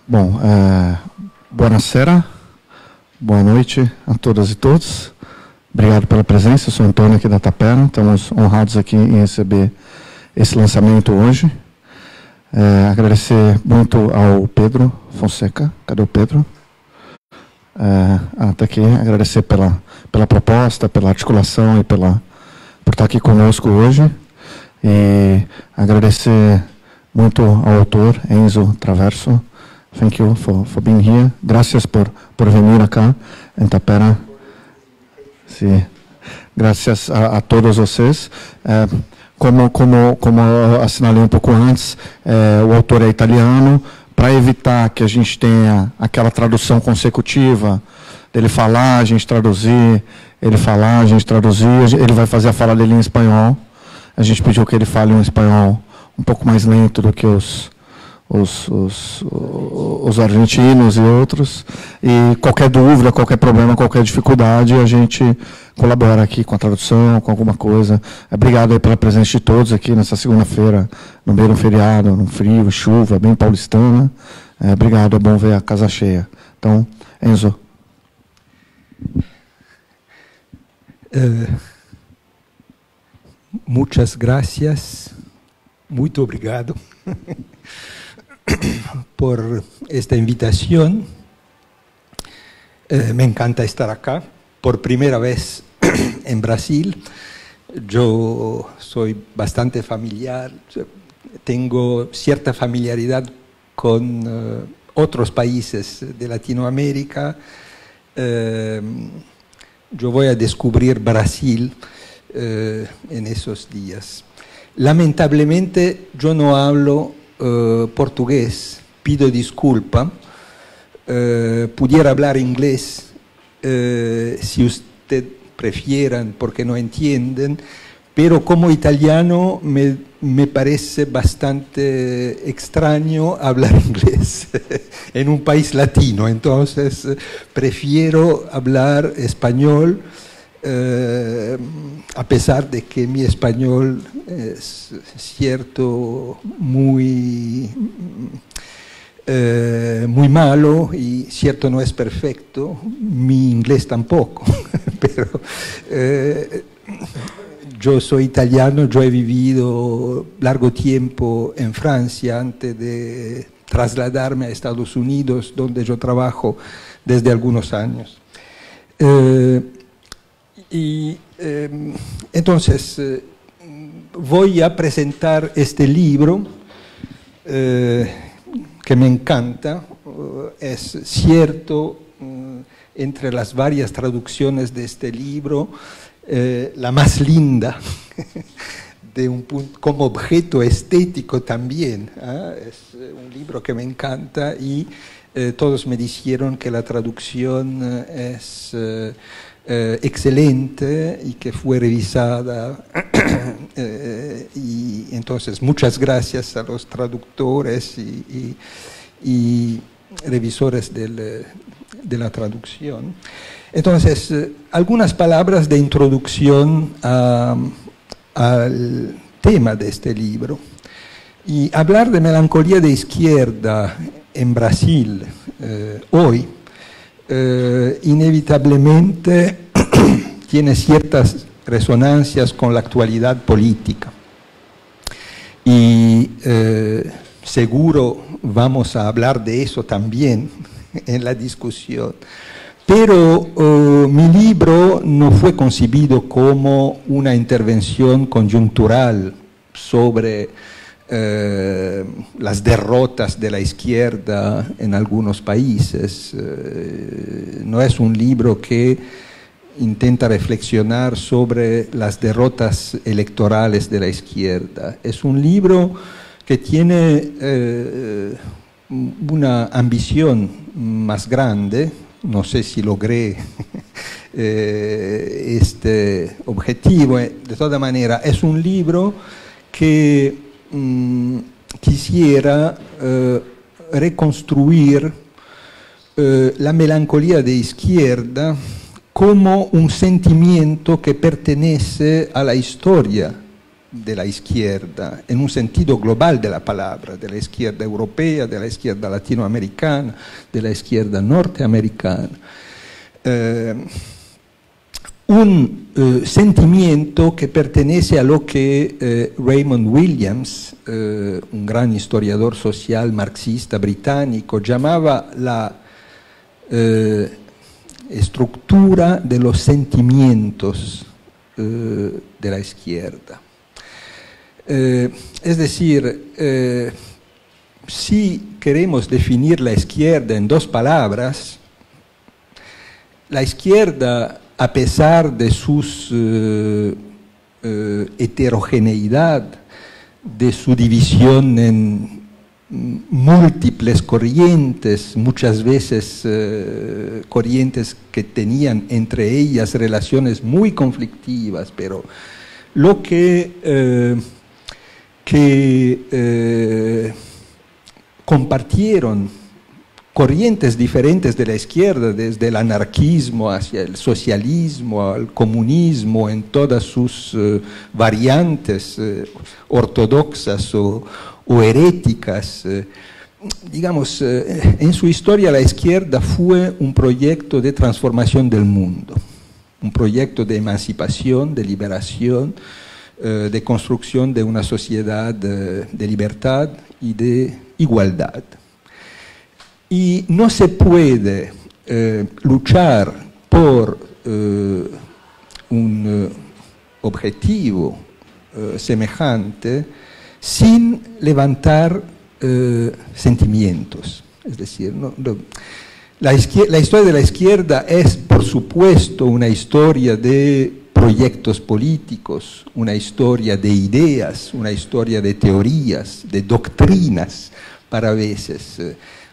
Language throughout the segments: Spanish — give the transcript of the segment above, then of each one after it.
Bom, buonasera, boa noite a todas e todos. Obrigado pela presença, eu sou Antônio aqui da Tapera. Estamos honrados aqui em receber esse lançamento hoje. Agradecer muito ao Pedro Fonseca. Cadê o Pedro? Está aqui. Agradecer pela proposta, pela articulação e por estar aqui conosco hoje. E agradecer muito ao autor, Enzo Traverso. Thank you for being here. Gracias por venir acá em Tapera. Sí. Gracias a todos vocês. Como assinalei um pouco antes, o autor é italiano. Para evitar que a gente tenha aquela tradução consecutiva, dele falar, a gente traduzir, ele falar, a gente traduzir, ele vai fazer a fala dele em espanhol. A gente pediu que ele fale um espanhol um pouco mais lento do que os argentinos e outros. E qualquer dúvida, qualquer problema, qualquer dificuldade, a gente colabora aqui com a tradução, com alguma coisa. Obrigado aí pela presença de todos aqui nessa segunda-feira, no meio do feriado, no frio, chuva, bem paulistana. Obrigado, é bom ver a casa cheia. Então, Enzo. Muchas gracias. Muito obrigado por esta invitación. Me encanta estar acá, por primera vez en Brasil. Yo soy bastante familiar, tengo cierta familiaridad con otros países de Latinoamérica. Yo voy a descubrir Brasil en esos días. Lamentablemente yo no hablo portugués, pido disculpa. Pudiera hablar inglés si usted prefieran, porque no entienden, pero como italiano me parece bastante extraño hablar inglés en un país latino, entonces prefiero hablar español. A pesar de que mi español es cierto muy malo y cierto no es perfecto, mi inglés tampoco, pero yo soy italiano, yo he vivido largo tiempo en Francia antes de trasladarme a Estados Unidos, donde yo trabajo desde algunos años. Entonces, voy a presentar este libro que me encanta. Es cierto, entre las varias traducciones de este libro, la más linda, de un punto, como objeto estético también. Es un libro que me encanta y todos me dijeron que la traducción es excelente y que fue revisada y entonces muchas gracias a los traductores y revisores de la traducción. Entonces, algunas palabras de introducción al tema de este libro. Y hablar de melancolía de izquierda en Brasil hoy inevitablemente tiene ciertas resonancias con la actualidad política. Y seguro vamos a hablar de eso también en la discusión. Pero mi libro no fue concebido como una intervención coyuntural sobre las derrotas de la izquierda en algunos países. No es un libro que intenta reflexionar sobre las derrotas electorales de la izquierda. Es un libro que tiene una ambición más grande. No sé si logré este objetivo. De toda manera, es un libro que quisiera reconstruir la melancolía de izquierda como un sentimiento que pertenece a la historia de la izquierda, en un sentido global de la palabra, de la izquierda europea, de la izquierda latinoamericana, de la izquierda norteamericana. Un sentimiento que pertenece a lo que Raymond Williams, un gran historiador social marxista británico, llamaba la estructura de los sentimientos de la izquierda. Es decir, si queremos definir la izquierda en dos palabras, la izquierda, a pesar de sus heterogeneidad, de su división en múltiples corrientes, muchas veces corrientes que tenían entre ellas relaciones muy conflictivas, pero lo que compartieron corrientes diferentes de la izquierda, desde el anarquismo hacia el socialismo, al comunismo, en todas sus variantes ortodoxas o heréticas. Digamos, en su historia la izquierda fue un proyecto de transformación del mundo, un proyecto de emancipación, de liberación, de construcción de una sociedad de libertad y de igualdad. Y no se puede luchar por un objetivo semejante sin levantar sentimientos. Es decir, la historia de la izquierda es, por supuesto, una historia de proyectos políticos, una historia de ideas, una historia de teorías, de doctrinas, para veces,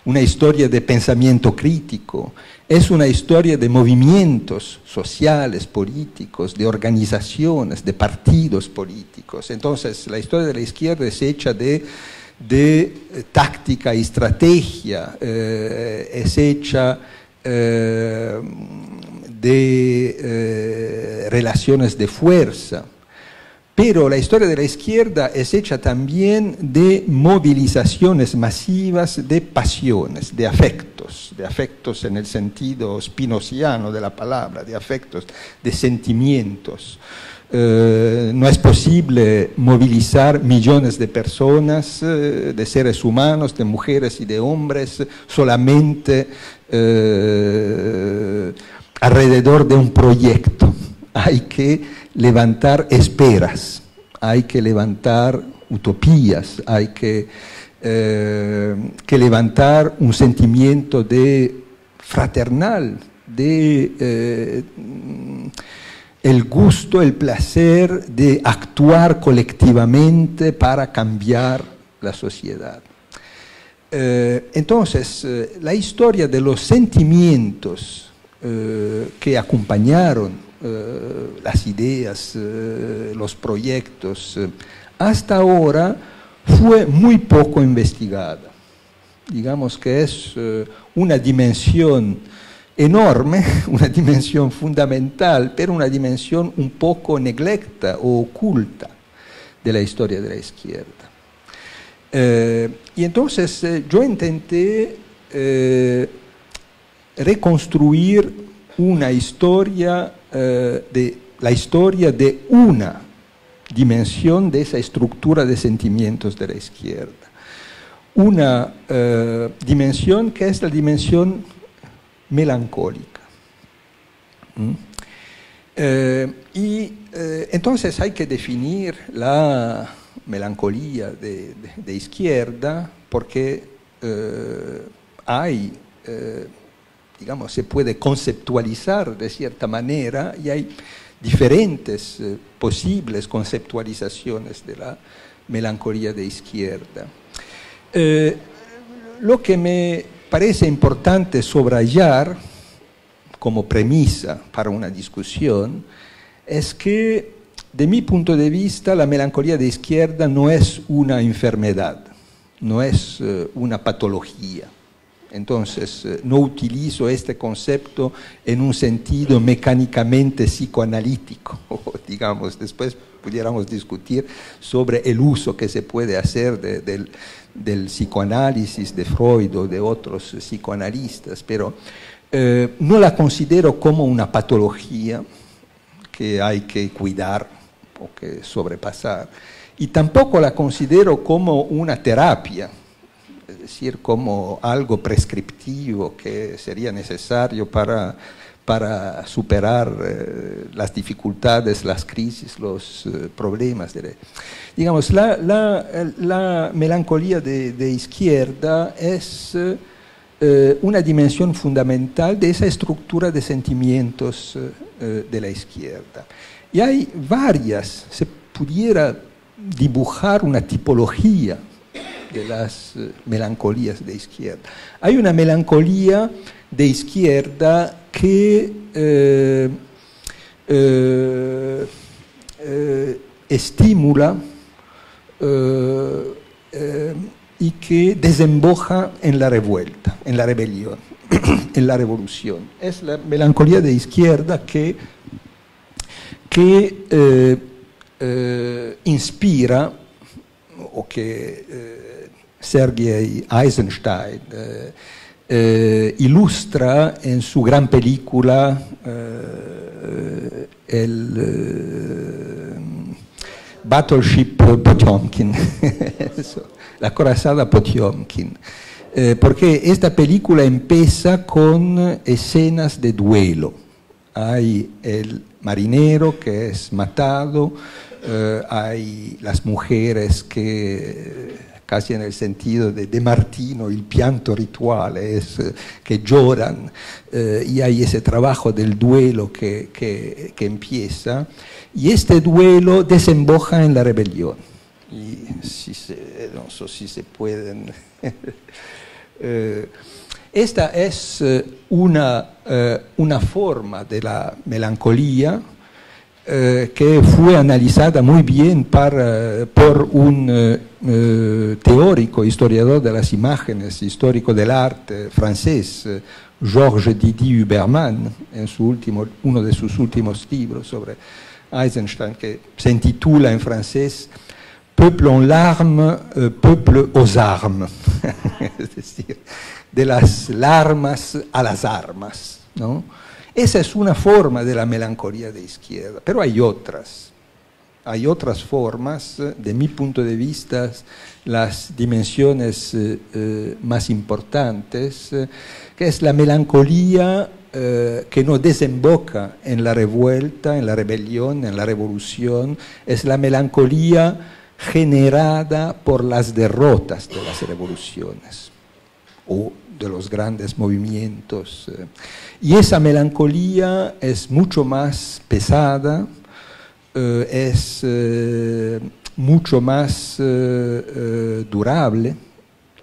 una historia de pensamiento crítico, es una historia de movimientos sociales, políticos, de organizaciones, de partidos políticos. Entonces, la historia de la izquierda es hecha de táctica y estrategia, es hecha de relaciones de fuerza. Pero la historia de la izquierda es hecha también de movilizaciones masivas de pasiones, de afectos en el sentido spinoziano de la palabra, de afectos, de sentimientos. No es posible movilizar millones de personas, de seres humanos, de mujeres y de hombres, solamente alrededor de un proyecto. Hay que levantar esperas, hay que levantar utopías, hay que levantar un sentimiento de fraternal, de el gusto, el placer de actuar colectivamente para cambiar la sociedad. Entonces, la historia de los sentimientos que acompañaron las ideas, los proyectos, hasta ahora fue muy poco investigada. Digamos que es una dimensión enorme, una dimensión fundamental, pero una dimensión un poco neglecta o oculta de la historia de la izquierda. Y entonces yo intenté reconstruir una historia la historia de una dimensión de esa estructura de sentimientos de la izquierda. Una dimensión que es la dimensión melancólica. Entonces hay que definir la melancolía de izquierda porque hay digamos, se puede conceptualizar de cierta manera y hay diferentes posibles conceptualizaciones de la melancolía de izquierda. Lo que me parece importante subrayar como premisa para una discusión es que, de mi punto de vista, la melancolía de izquierda no es una enfermedad, no es una patología. Entonces, no utilizo este concepto en un sentido mecánicamente psicoanalítico, digamos, después pudiéramos discutir sobre el uso que se puede hacer del psicoanálisis de Freud o de otros psicoanalistas, pero no la considero como una patología que hay que cuidar o que sobrepasar, y tampoco la considero como una terapia, es decir, como algo prescriptivo que sería necesario para superar las dificultades, las crisis, los problemas. Digamos, la melancolía de izquierda es una dimensión fundamental de esa estructura de sentimientos de la izquierda. Y hay varias, se pudiera dibujar una tipología de las melancolías de izquierda. Hay una melancolía de izquierda que estimula y que desemboca en la revuelta, en la rebelión, en la revolución. Es la melancolía de izquierda que inspira, o que Sergei Eisenstein ilustra en su gran película el Battleship Potemkin, la corazada Potemkin, porque esta película empieza con escenas de duelo. Hay el marinero que es matado, hay las mujeres que, casi en el sentido de Martino, el pianto ritual es que lloran, y hay ese trabajo del duelo que empieza, y este duelo desemboca en la rebelión. Y no sé si se pueden... Esta es una forma de la melancolía que fue analizada muy bien por un teórico, historiador de las imágenes, histórico del arte francés, Georges Didier Huberman, en uno de sus últimos libros sobre Eisenstein, que se intitula en francés Peuple en larmes, peuple aux armes, es decir, de las larmas a las armas, ¿no? Esa es una forma de la melancolía de izquierda, pero hay otras formas. De mi punto de vista, las dimensiones más importantes, que es la melancolía que no desemboca en la revuelta, en la rebelión, en la revolución, es la melancolía generada por las derrotas de las revoluciones o de los grandes movimientos. Y esa melancolía es mucho más pesada, es mucho más durable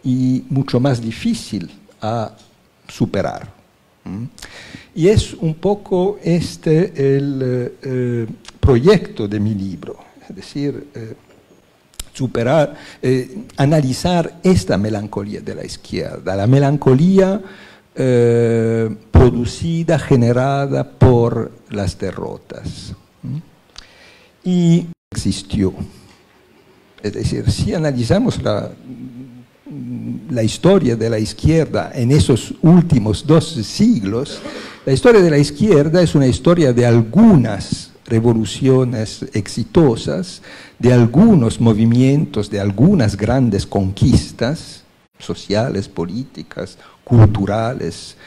y mucho más difícil a superar. Y es un poco el proyecto de mi libro, es decir, analizar esta melancolía de la izquierda, la melancolía producida, generada por las derrotas. Y existió. Es decir, si analizamos la historia de la izquierda en esos últimos 2 siglos, la historia de la izquierda es una historia de algunas revoluciones exitosas, de algunos movimientos, de algunas grandes conquistas sociales, políticas, culturales,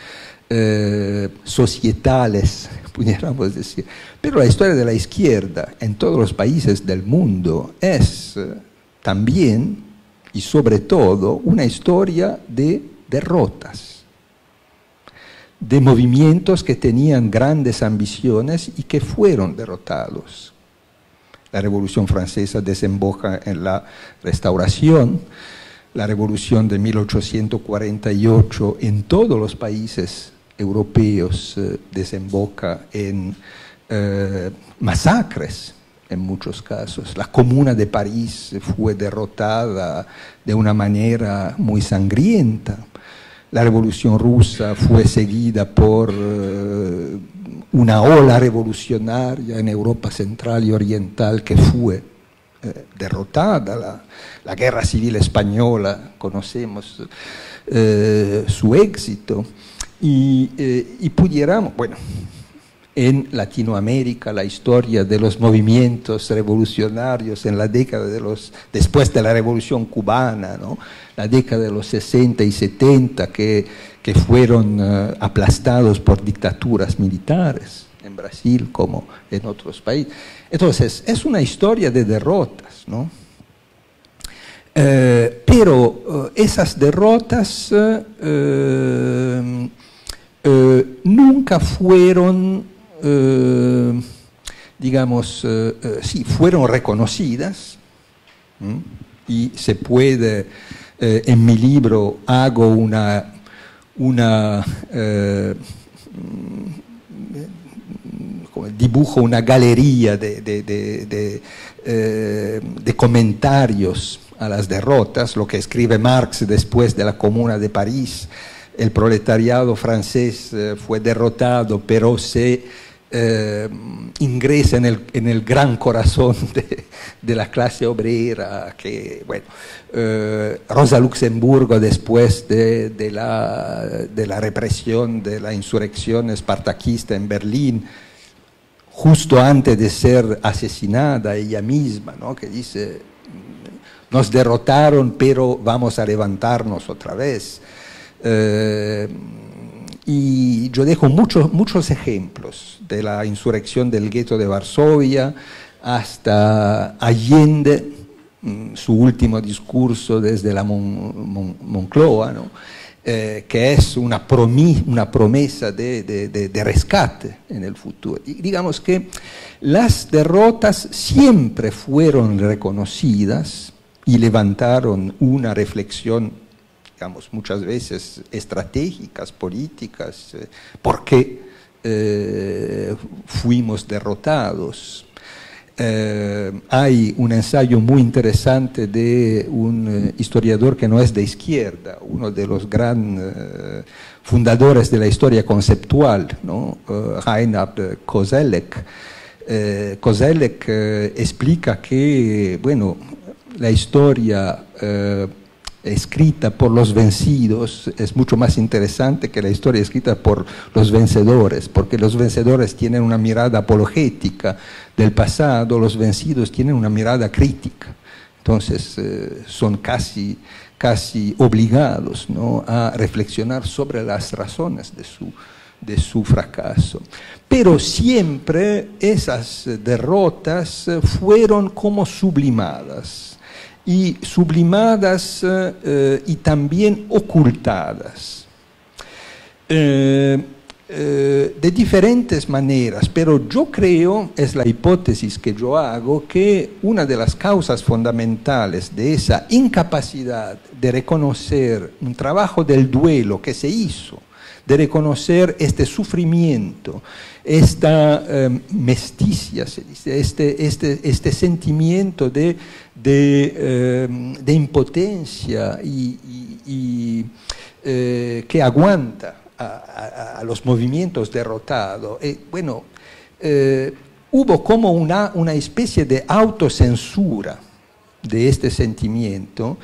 societales, pudiéramos decir. Pero la historia de la izquierda en todos los países del mundo es también y sobre todo una historia de derrotas, de movimientos que tenían grandes ambiciones y que fueron derrotados. La Revolución Francesa desemboca en la Restauración, la Revolución de 1848 en todos los países europeos desemboca en masacres, en muchos casos. La Comuna de París fue derrotada de una manera muy sangrienta. la Revolución Rusa fue seguida por una ola revolucionaria en Europa Central y Oriental que fue derrotada. La Guerra Civil Española, conocemos su éxito, y pudiéramos, bueno, en Latinoamérica la historia de los movimientos revolucionarios en la década después de la Revolución Cubana, ¿no? La década de los 60 y 70 que fueron aplastados por dictaduras militares en Brasil como en otros países. Entonces, es una historia de derrotas, ¿no? Pero esas derrotas nunca fueron, digamos, sí, fueron reconocidas, y se puede, en mi libro hago dibujo una galería de comentarios a las derrotas, lo que escribe Marx después de la Comuna de París. El proletariado francés fue derrotado, pero se ingresa en el gran corazón de la clase obrera, que, bueno, Rosa Luxemburgo, después de la represión de la insurrección espartaquista en Berlín, justo antes de ser asesinada ella misma, ¿no? Que dice: nos derrotaron, pero vamos a levantarnos otra vez. Y yo dejo muchos ejemplos, de la insurrección del gueto de Varsovia hasta Allende, su último discurso desde la Moncloa, ¿no? Que es una promesa de rescate en el futuro. Y digamos que las derrotas siempre fueron reconocidas y levantaron una reflexión, digamos, muchas veces estratégicas, políticas, por qué fuimos derrotados. Hay un ensayo muy interesante de un historiador que no es de izquierda, uno de los grandes fundadores de la historia conceptual, ¿no? Reinhard Koselleck. Koselleck explica que, bueno, la historia escrita por los vencidos es mucho más interesante que la historia escrita por los vencedores, porque los vencedores tienen una mirada apologética del pasado, los vencidos tienen una mirada crítica. Entonces son casi obligados, ¿no?, a reflexionar sobre las razones de su fracaso. Pero siempre esas derrotas fueron como sublimadas. Y también ocultadas de diferentes maneras, pero yo creo, es la hipótesis que yo hago, que una de las causas fundamentales de esa incapacidad de reconocer un trabajo del duelo que se hizo, de reconocer este sufrimiento, esta mesticia, se dice, este sentimiento de impotencia y que aguanta a los movimientos derrotados. Bueno, hubo como una especie de autocensura de este sentimiento,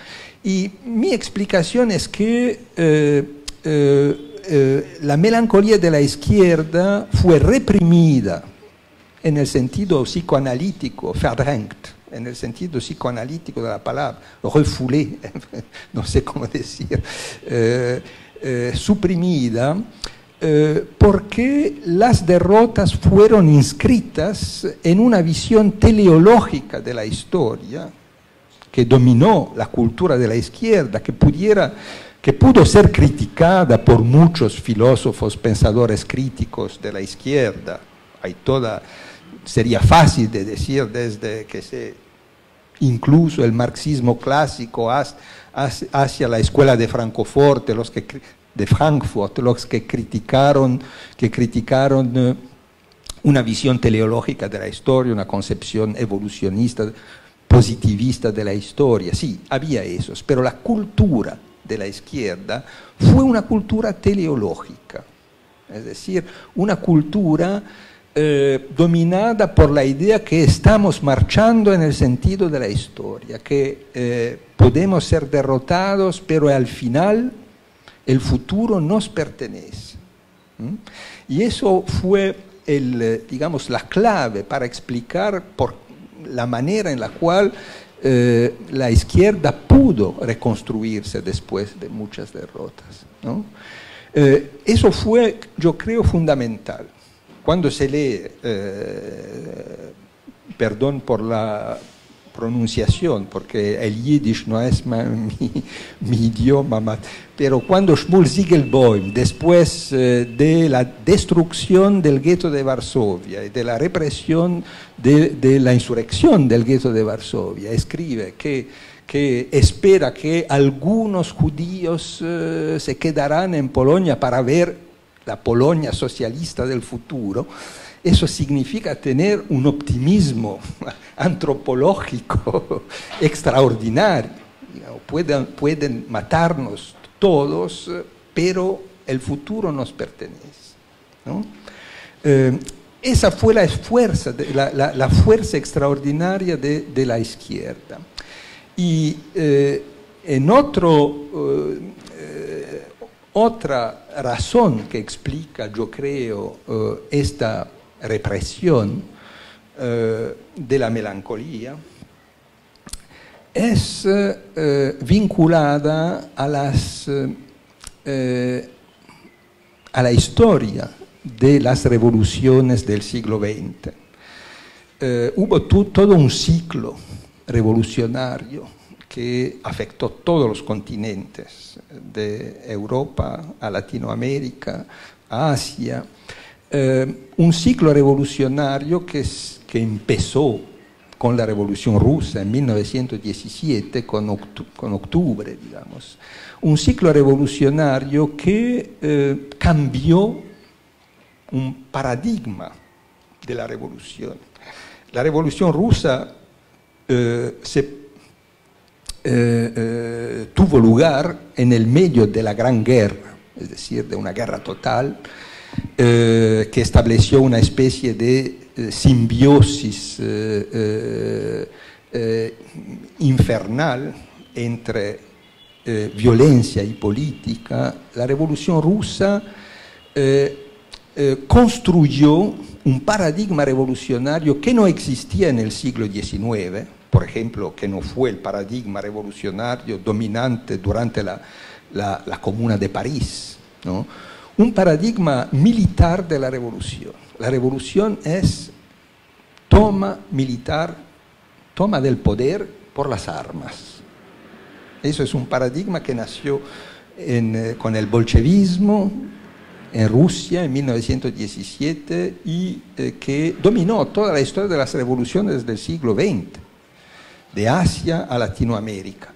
y mi explicación es que la melancolía de la izquierda fue reprimida en el sentido psicoanalítico, verdrängt, en el sentido psicoanalítico de la palabra, refoulé, no sé cómo decir, suprimida, porque las derrotas fueron inscritas en una visión teleológica de la historia que dominó la cultura de la izquierda, que pudo ser criticada por muchos filósofos, pensadores críticos de la izquierda. Sería fácil de decir desde que incluso el marxismo clásico hacia la escuela de Francfort, los que criticaron una visión teleológica de la historia, una concepción evolucionista, positivista de la historia. Sí, había esos, pero la cultura de la izquierda fue una cultura teleológica, es decir, una cultura dominada por la idea que estamos marchando en el sentido de la historia, que podemos ser derrotados, pero al final el futuro nos pertenece. Y eso fue digamos, la clave para explicar por la manera en la cual la izquierda pudo reconstruirse después de muchas derrotas, ¿no? Eso fue, yo creo, fundamental. Cuando se lee, perdón por la pronunciación, porque el yiddish no es mi idioma, pero cuando Shmuel Ziegelboim, después de la destrucción del gueto de Varsovia y de la represión de la insurrección del gueto de Varsovia, escribe que espera que algunos judíos se quedarán en Polonia para ver la Polonia socialista del futuro, eso significa tener un optimismo antropológico extraordinario. Pueden matarnos todos, pero el futuro nos pertenece, ¿no? Esa fue la fuerza extraordinaria de la izquierda. Y en otra razón que explica, yo creo, esta represión de la melancolía es vinculada a la historia de las revoluciones del siglo XX. Hubo todo un ciclo revolucionario que afectó todos los continentes, de Europa a Latinoamérica, a Asia. Un ciclo revolucionario que empezó con la Revolución Rusa en 1917, con octubre, digamos. Un ciclo revolucionario que cambió un paradigma de la revolución. La Revolución Rusa tuvo lugar en el medio de la Gran Guerra, es decir, de una guerra total, que estableció una especie de simbiosis infernal entre violencia y política. La Revolución Rusa construyó un paradigma revolucionario que no existía en el siglo XIX, por ejemplo, que no fue el paradigma revolucionario dominante durante la Comuna de París, ¿no? Un paradigma militar de la revolución. La revolución es toma militar, toma del poder por las armas. Eso es un paradigma que nació con el bolchevismo en Rusia en 1917 y que dominó toda la historia de las revoluciones del siglo XX, de Asia a Latinoamérica,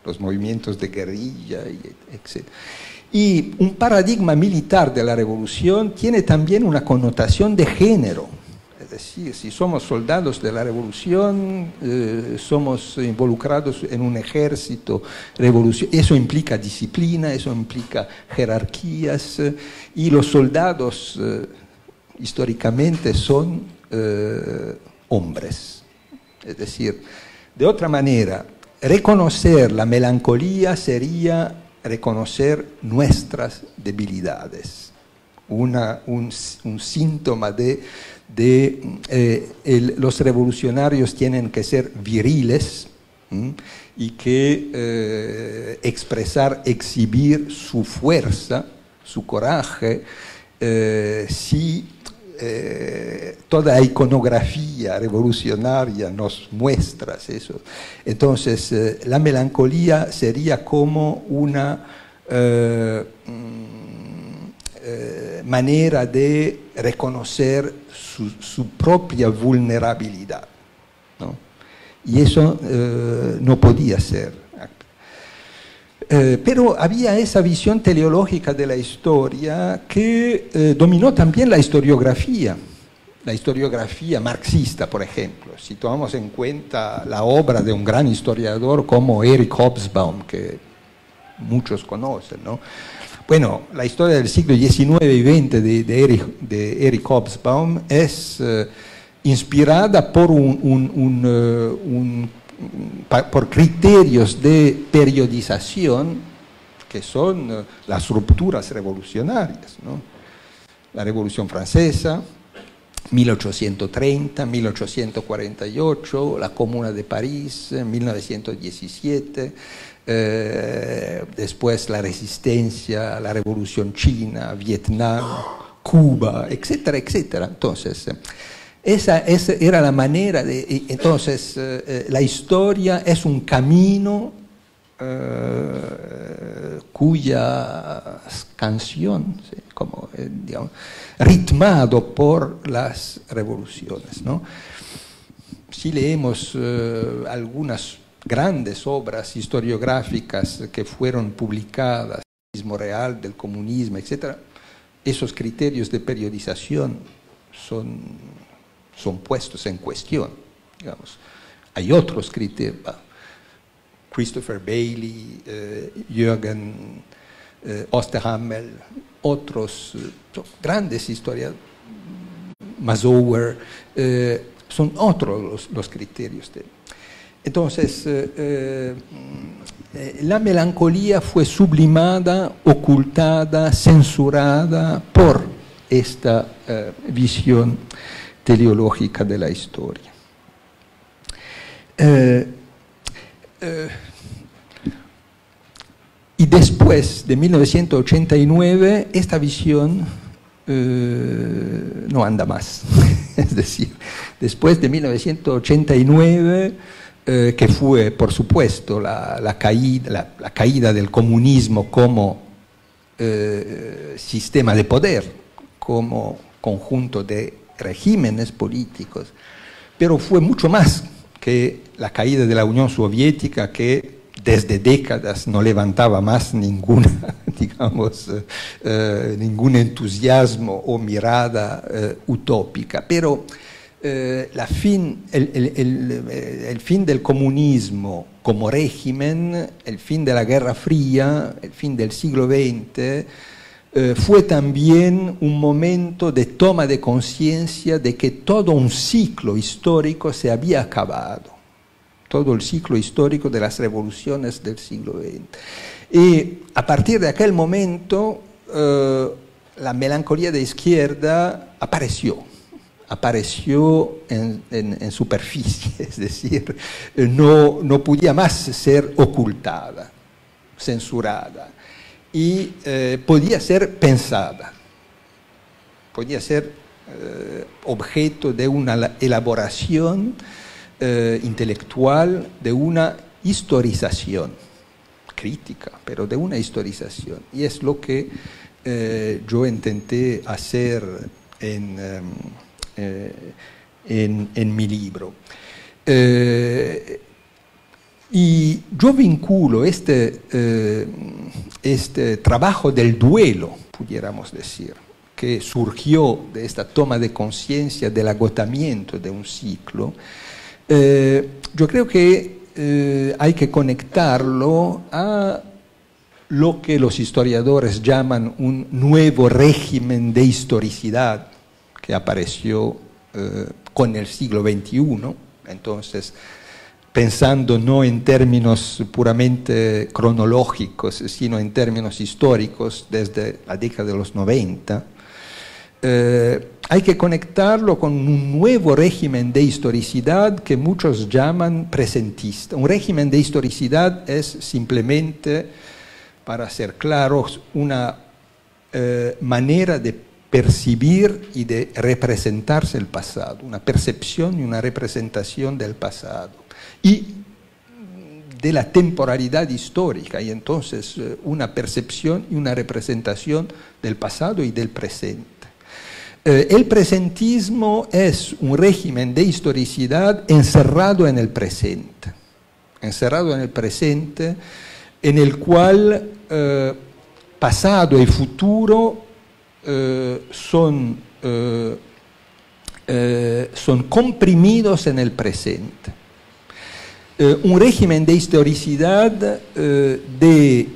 los movimientos de guerrilla, etc. Y un paradigma militar de la revolución tiene también una connotación de género. Es decir, si somos soldados de la revolución, somos involucrados en un ejército revolucionario. Eso implica disciplina, eso implica jerarquías, y los soldados históricamente son hombres. Es decir, de otra manera, reconocer la melancolía sería reconocer nuestras debilidades, un síntoma de los revolucionarios tienen que ser viriles y que exhibir su fuerza, su coraje, si toda la iconografía revolucionaria nos muestra eso. Entonces, la melancolía sería como una manera de reconocer su propia vulnerabilidad, ¿no? Y eso no podía ser. Pero había esa visión teleológica de la historia que dominó también la historiografía marxista, por ejemplo. Si tomamos en cuenta la obra de un gran historiador como Eric Hobsbawm, que muchos conocen, ¿no? Bueno, la historia del siglo XIX y XX de Eric Hobsbawm es inspirada por por criterios de periodización que son las rupturas revolucionarias, ¿no? La Revolución Francesa, 1830, 1848, la Comuna de París, 1917, después la Resistencia, la Revolución China, Vietnam, Cuba, etcétera, etcétera. Entonces, esa era la manera de... Entonces, la historia es un camino cuya canción, ¿sí? Como, digamos, ritmado por las revoluciones, ¿no? Si leemos algunas grandes obras historiográficas que fueron publicadas, el comunismo real, del comunismo, etc., esos criterios de periodización son puestos en cuestión, digamos. Hay otros criterios, Christopher Bailey, Jürgen Osterhammel, otros grandes historiadores, Masauer, son otros los criterios. Entonces, la melancolía fue sublimada, ocultada, censurada por esta visión teleológica de la historia. Y después de 1989, esta visión no anda más. Es decir, después de 1989, que fue, por supuesto, la caída del comunismo como sistema de poder, como conjunto de regímenes políticos, pero fue mucho más que la caída de la Unión Soviética, que desde décadas no levantaba más ninguna, digamos, ningún entusiasmo o mirada utópica. Pero el fin del comunismo como régimen, el fin de la Guerra Fría, el fin del siglo XX, fue también un momento de toma de conciencia de que todo un ciclo histórico se había acabado. Todo el ciclo histórico de las revoluciones del siglo XX. Y a partir de aquel momento, la melancolía de izquierda apareció en superficie, es decir, no podía más ser ocultada, censurada, y podía ser pensada, podía ser objeto de una elaboración intelectual, de una historización crítica, pero de una historización. Y es lo que yo intenté hacer en mi libro. Y yo vinculo este trabajo del duelo, pudiéramos decir, que surgió de esta toma de conciencia del agotamiento de un ciclo. Yo creo que hay que conectarlo a lo que los historiadores llaman un nuevo régimen de historicidad que apareció con el siglo XXI. Entonces, pensando no en términos puramente cronológicos, sino en términos históricos desde la década de los 90, hay que conectarlo con un nuevo régimen de historicidad que muchos llaman presentista. Un régimen de historicidad es simplemente, para ser claros, una manera de percibir y de representarse el pasado, una percepción y una representación del pasado y de la temporalidad histórica, y entonces una percepción y una representación del pasado y del presente. El presentismo es un régimen de historicidad encerrado en el presente, en el cual pasado y futuro son comprimidos en el presente. Un régimen de historicidad de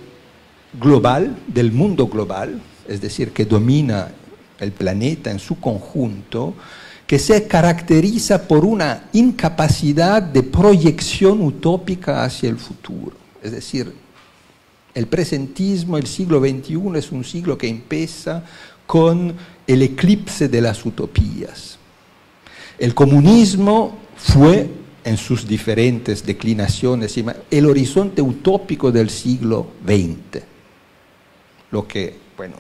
global, del mundo global, es decir, que domina el planeta en su conjunto, que se caracteriza por una incapacidad de proyección utópica hacia el futuro. Es decir, el presentismo, el siglo XXI, es un siglo que empieza con el eclipse de las utopías. El comunismo fue, en sus diferentes declinaciones, el horizonte utópico del siglo XX. Lo que, bueno,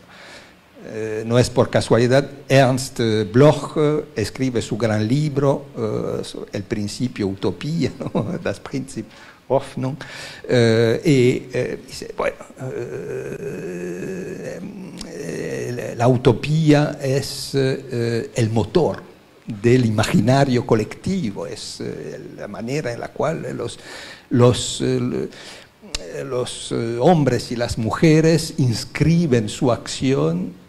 no es por casualidad, Ernst Bloch escribe su gran libro, El principio utopía, ¿no? Das Prinzip Hoffnung, dice, bueno, la utopía es el motor del imaginario colectivo, es la manera en la cual los hombres y las mujeres inscriben su acción,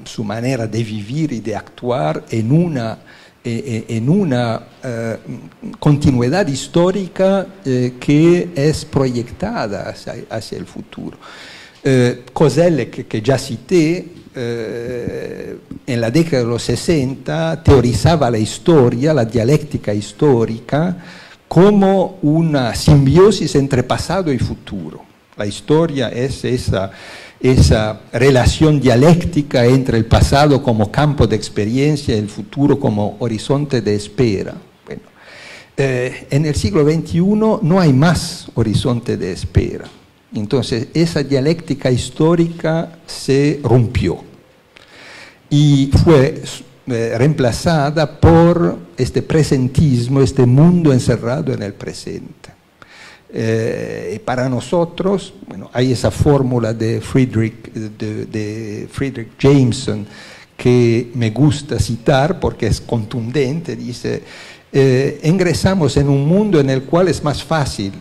su manera de vivir y de actuar en una continuidad histórica que es proyectada hacia el futuro. Koselleck, que ya cité, en la década de los 60 teorizaba la historia, la dialéctica histórica, como una simbiosis entre pasado y futuro. La historia es esa relación dialéctica entre el pasado como campo de experiencia y el futuro como horizonte de espera. Bueno, en el siglo XXI no hay más horizonte de espera. Entonces, esa dialéctica histórica se rompió y fue reemplazada por este presentismo, este mundo encerrado en el presente. Y para nosotros, bueno, hay esa fórmula de Friedrich Jameson que me gusta citar porque es contundente. Dice, ingresamos en un mundo en el cual es más fácil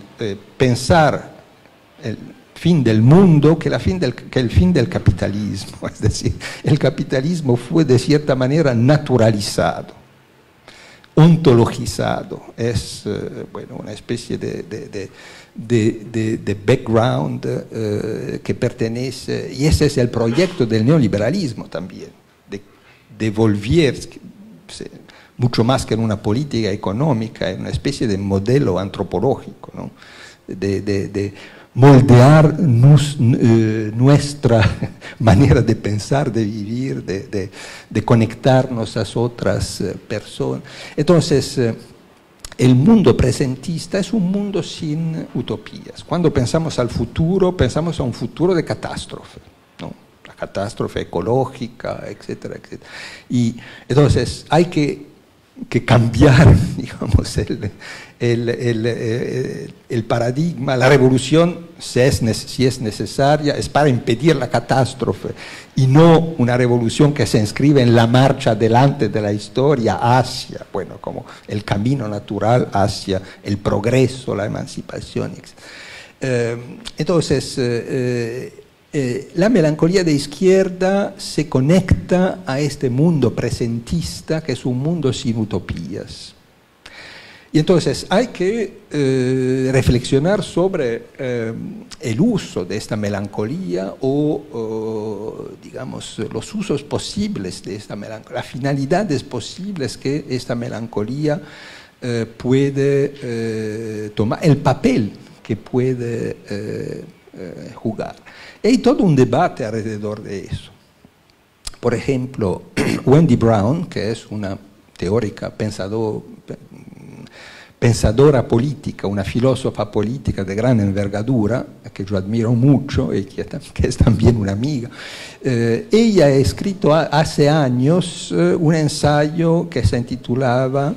pensar el fin del mundo que el fin del capitalismo. Es decir, el capitalismo fue de cierta manera naturalizado, ontologizado, es bueno, una especie de background que pertenece, y ese es el proyecto del neoliberalismo también, de volver, mucho más que en una política económica, en una especie de modelo antropológico, ¿no? de moldear nuestra manera de pensar, de vivir, de conectarnos a otras personas. Entonces, el mundo presentista es un mundo sin utopías. Cuando pensamos al futuro, pensamos a un futuro de catástrofe, ¿no? La catástrofe ecológica, etcétera, etcétera. Y entonces hay que cambiar, digamos, el paradigma. La revolución, si es necesaria, es para impedir la catástrofe y no una revolución que se inscribe en la marcha adelante de la historia hacia, bueno, como el camino natural hacia el progreso, la emancipación. Entonces, la melancolía de izquierda se conecta a este mundo presentista, que es un mundo sin utopías. Y entonces hay que reflexionar sobre el uso de esta melancolía o, digamos, los usos posibles de esta melancolía, las finalidades posibles que esta melancolía puede tomar, el papel que puede jugar. Hay todo un debate alrededor de eso. Por ejemplo, Wendy Brown, que es una teórica, pensadora política, una filósofa política de gran envergadura, que yo admiro mucho y que es también una amiga, ella ha escrito hace años un ensayo que se intitulaba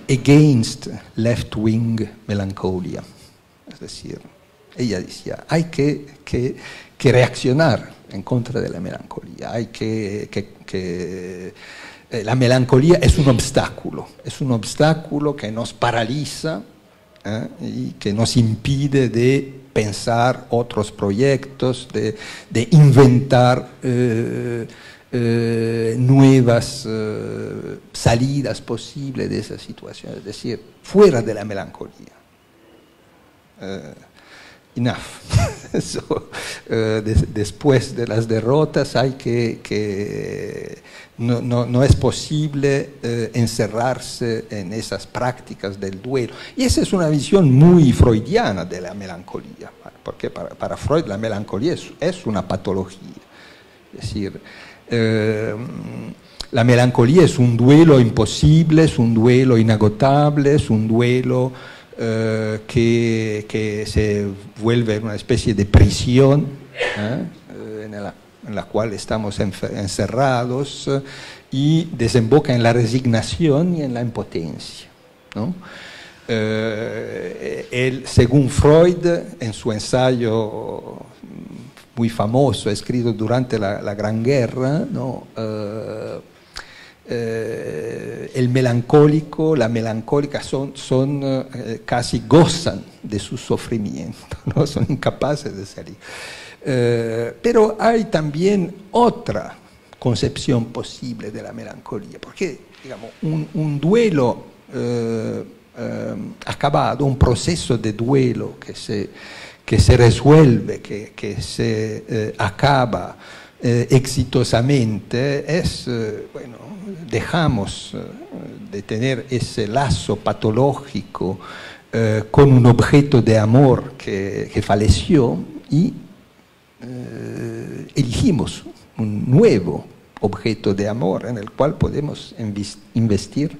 Against Left-Wing Melancholia. Es decir, ella decía, hay que reaccionar en contra de la melancolía, hay la melancolía es un obstáculo que nos paraliza y que nos impide de pensar otros proyectos, de inventar nuevas salidas posibles de esa situación, es decir, fuera de la melancolía. enough. Después de las derrotas hay no es posible encerrarse en esas prácticas del duelo. Y esa es una visión muy freudiana de la melancolía, porque para Freud la melancolía es una patología. Es decir, la melancolía es un duelo imposible, es un duelo inagotable, es un duelo que se vuelve una especie de prisión en la cual estamos encerrados y desemboca en la resignación y en la impotencia, ¿no? Según Freud, en su ensayo muy famoso, escrito durante la Gran Guerra, ¿no? El melancólico, la melancólica casi gozan de su sufrimiento, ¿no? Son incapaces de salir. Pero hay también otra concepción posible de la melancolía, porque digamos, un duelo acabado, un proceso de duelo que se resuelve, que se acaba exitosamente, dejamos de tener ese lazo patológico con un objeto de amor que falleció y elegimos un nuevo objeto de amor en el cual podemos investir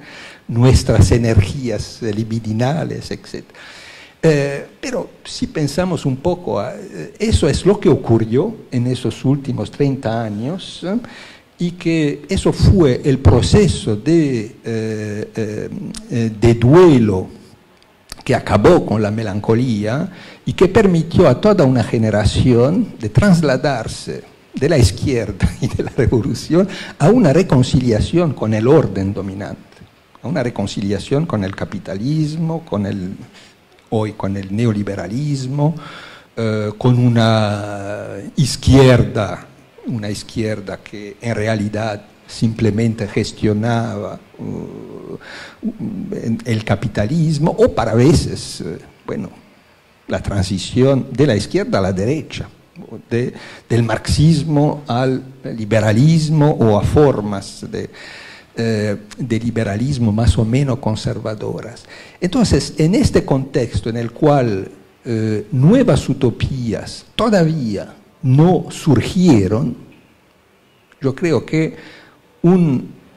nuestras energías libidinales, etc. Pero si pensamos un poco, eso es lo que ocurrió en esos últimos 30 años, y que eso fue el proceso de duelo que acabó con la melancolía y que permitió a toda una generación de trasladarse de la izquierda y de la revolución a una reconciliación con el orden dominante, a una reconciliación con el capitalismo, hoy con el neoliberalismo, con una izquierda que en realidad simplemente gestionaba el capitalismo, o para veces, la transición de la izquierda a la derecha, del marxismo al liberalismo o a formas de liberalismo más o menos conservadoras. Entonces, en este contexto en el cual nuevas utopías todavía no surgieron, yo creo que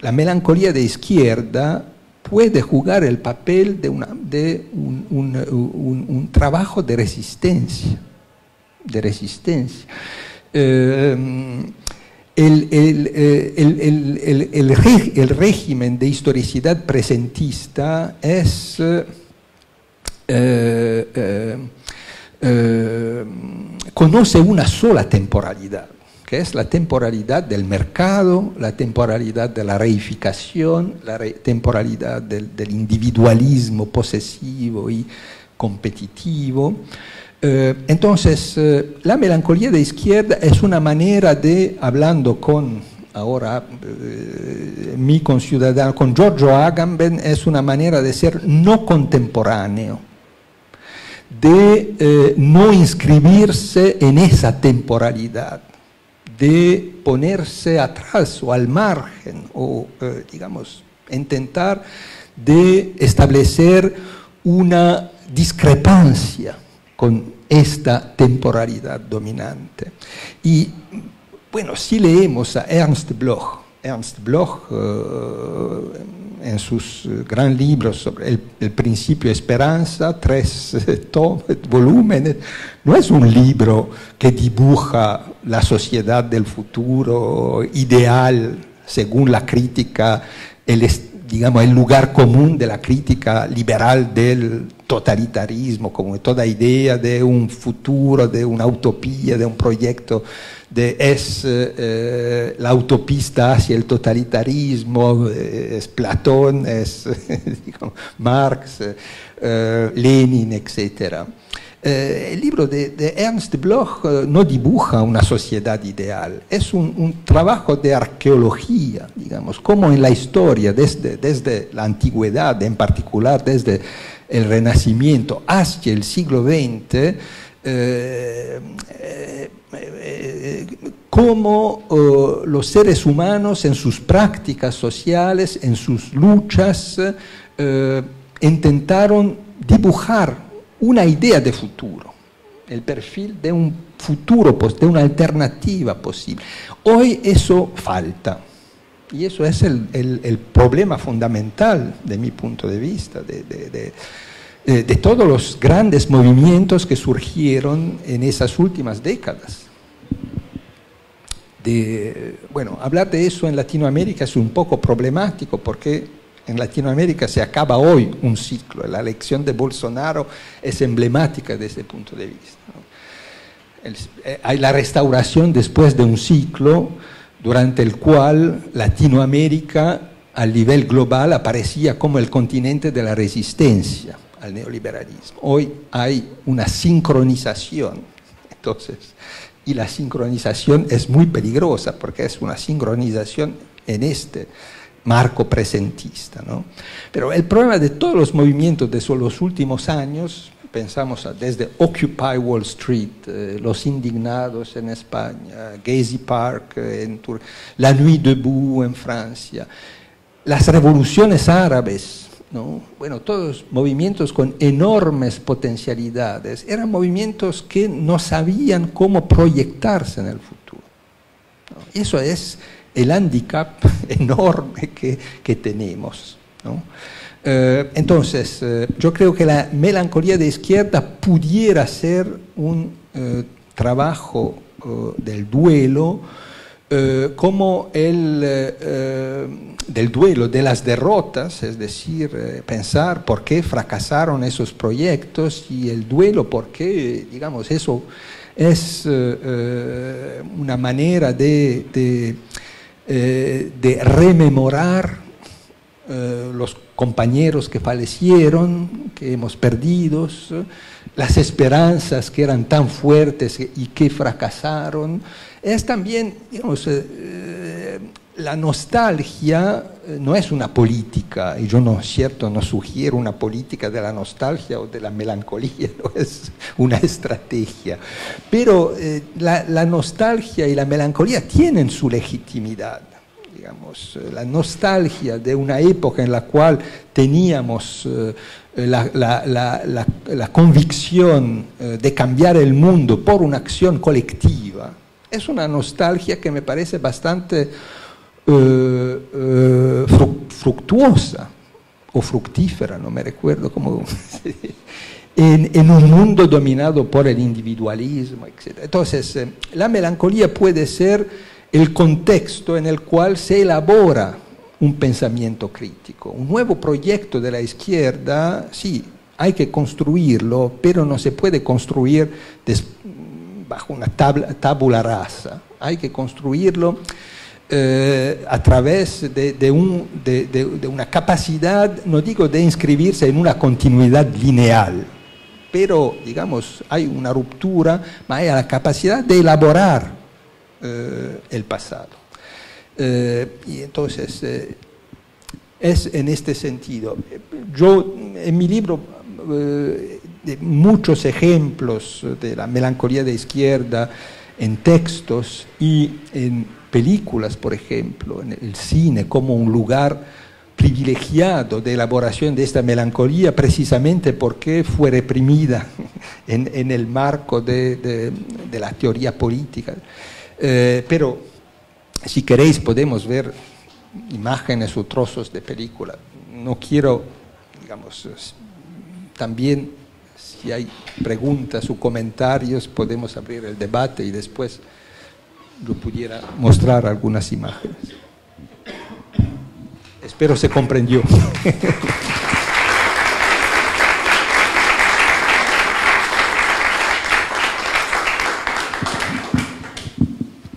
la melancolía de izquierda puede jugar el papel de un trabajo de resistencia. El régimen de historicidad presentista conoce una sola temporalidad, que es la temporalidad del mercado, la temporalidad de la reificación, la temporalidad del individualismo posesivo y competitivo. Entonces, la melancolía de izquierda es una manera de, hablando ahora mi conciudadano, con Giorgio Agamben, es una manera de ser no contemporáneo, de no inscribirse en esa temporalidad, de ponerse atrás o al margen, o intentar de establecer una discrepancia con esta temporalidad dominante. Y si leemos a Ernst Bloch en sus gran libros sobre el principio esperanza, 3 volúmenes, no es un libro que dibuja la sociedad del futuro ideal según la crítica, el lugar común de la crítica liberal del totalitarismo, como toda idea de un futuro, de una utopía, de un proyecto, la autopista hacia el totalitarismo, es Platón, es Marx, Lenin, etc. El libro de Ernst Bloch no dibuja una sociedad ideal, es un trabajo de arqueología, como en la historia, desde la antigüedad, en particular desde el Renacimiento hasta el siglo XX, cómo los seres humanos en sus prácticas sociales, en sus luchas, intentaron dibujar una idea de futuro, el perfil de un futuro, de una alternativa posible. Hoy eso falta. Y eso es el problema fundamental, de mi punto de vista, de todos los grandes movimientos que surgieron en esas últimas décadas. Bueno, hablar de eso en Latinoamérica es un poco problemático porque en Latinoamérica se acaba hoy un ciclo. La elección de Bolsonaro es emblemática desde ese punto de vista, ¿no? Hay la restauración después de un ciclo durante el cual Latinoamérica a nivel global aparecía como el continente de la resistencia al neoliberalismo. Hoy hay una sincronización, entonces, y la sincronización es muy peligrosa porque es una sincronización en este marco presentista, ¿no? Pero el problema de todos los movimientos de los últimos años, pensamos desde Occupy Wall Street, Los Indignados en España, Gezi Park la Nuit Debout en Francia, las revoluciones árabes, ¿no? Bueno, todos movimientos con enormes potencialidades, eran movimientos que no sabían cómo proyectarse en el futuro, ¿no? Eso es el hándicap enorme que tenemos, ¿no? Entonces, yo creo que la melancolía de izquierda pudiera ser un trabajo del duelo, como del duelo de las derrotas, es decir, pensar por qué fracasaron esos proyectos y el duelo porque, digamos, eso es una manera de rememorar los compañeros que fallecieron, que hemos perdido, las esperanzas que eran tan fuertes y que fracasaron. Es también, digamos, la nostalgia no es una política, y yo no sugiero una política de la nostalgia o de la melancolía, no es una estrategia, pero la nostalgia y la melancolía tienen su legitimidad. Digamos, la nostalgia de una época en la cual teníamos la convicción de cambiar el mundo por una acción colectiva, es una nostalgia que me parece bastante fructuosa o fructífera, no me recuerdo cómo, en un mundo dominado por el individualismo, etc. Entonces, la melancolía puede ser el contexto en el cual se elabora un pensamiento crítico. Un nuevo proyecto de la izquierda, sí, hay que construirlo, pero no se puede construir bajo una tabula rasa. Hay que construirlo a través de una capacidad, no digo de inscribirse en una continuidad lineal, pero, digamos, hay una ruptura, pero hay la capacidad de elaborar el pasado. Y entonces, es en este sentido. Yo, en mi libro, de muchos ejemplos de la melancolía de izquierda en textos y en películas, por ejemplo, en el cine como un lugar privilegiado de elaboración de esta melancolía, precisamente porque fue reprimida en el marco de la teoría política. Pero si queréis podemos ver imágenes o trozos de película. No quiero, digamos, también si hay preguntas o comentarios podemos abrir el debate y después yo pudiera mostrar algunas imágenes. Espero se comprendió.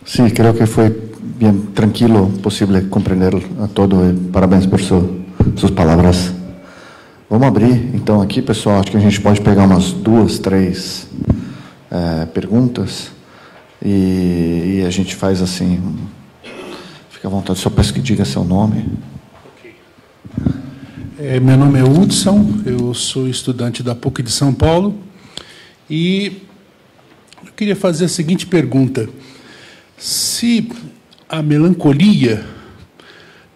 Sí, creo que fue bien tranquilo, posible comprender a todo. Parabéns por suas palavras. Vamos abrir, então, aqui, pessoal. Acho que a gente pode pegar umas 2, 3 perguntas e a gente faz assim. Fica à vontade, só peço que diga seu nome. Meu nome é Hudson, eu sou estudante da PUC de São Paulo e queria fazer a seguinte pergunta. Se a melancolia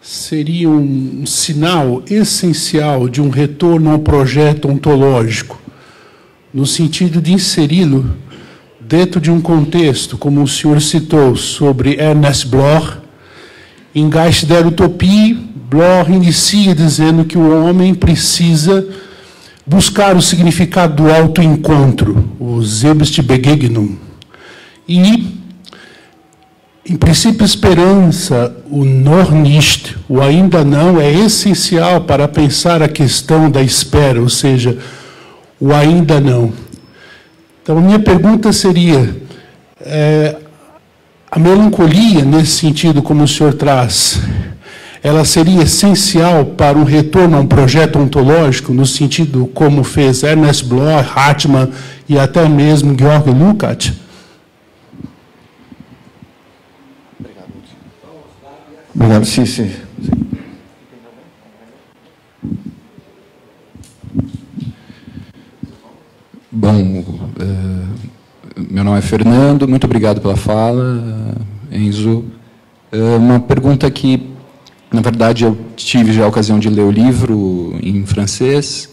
seria um sinal essencial de um retorno ao projeto ontológico, no sentido de inseri-lo dentro de um contexto, como o senhor citou, sobre Ernest Bloch, em Geist der Utopie, Bloch inicia dizendo que o homem precisa buscar o significado do autoencontro, o Selbstbegegnung. E, em princípio, esperança, o noch nicht, o ainda não, é essencial para pensar a questão da espera, ou seja, o ainda não. Então, a minha pergunta seria, a melancolia, nesse sentido, como o senhor traz, ela seria essencial para o retorno a um projeto ontológico, no sentido como fez Ernest Bloch, Hartmann e até mesmo Georg Lukács? Obrigado, sim. Bom, meu nome é Fernando, muito obrigado pela fala, Enzo. Uma pergunta que, na verdade, eu tive já a ocasião de ler o livro em francês,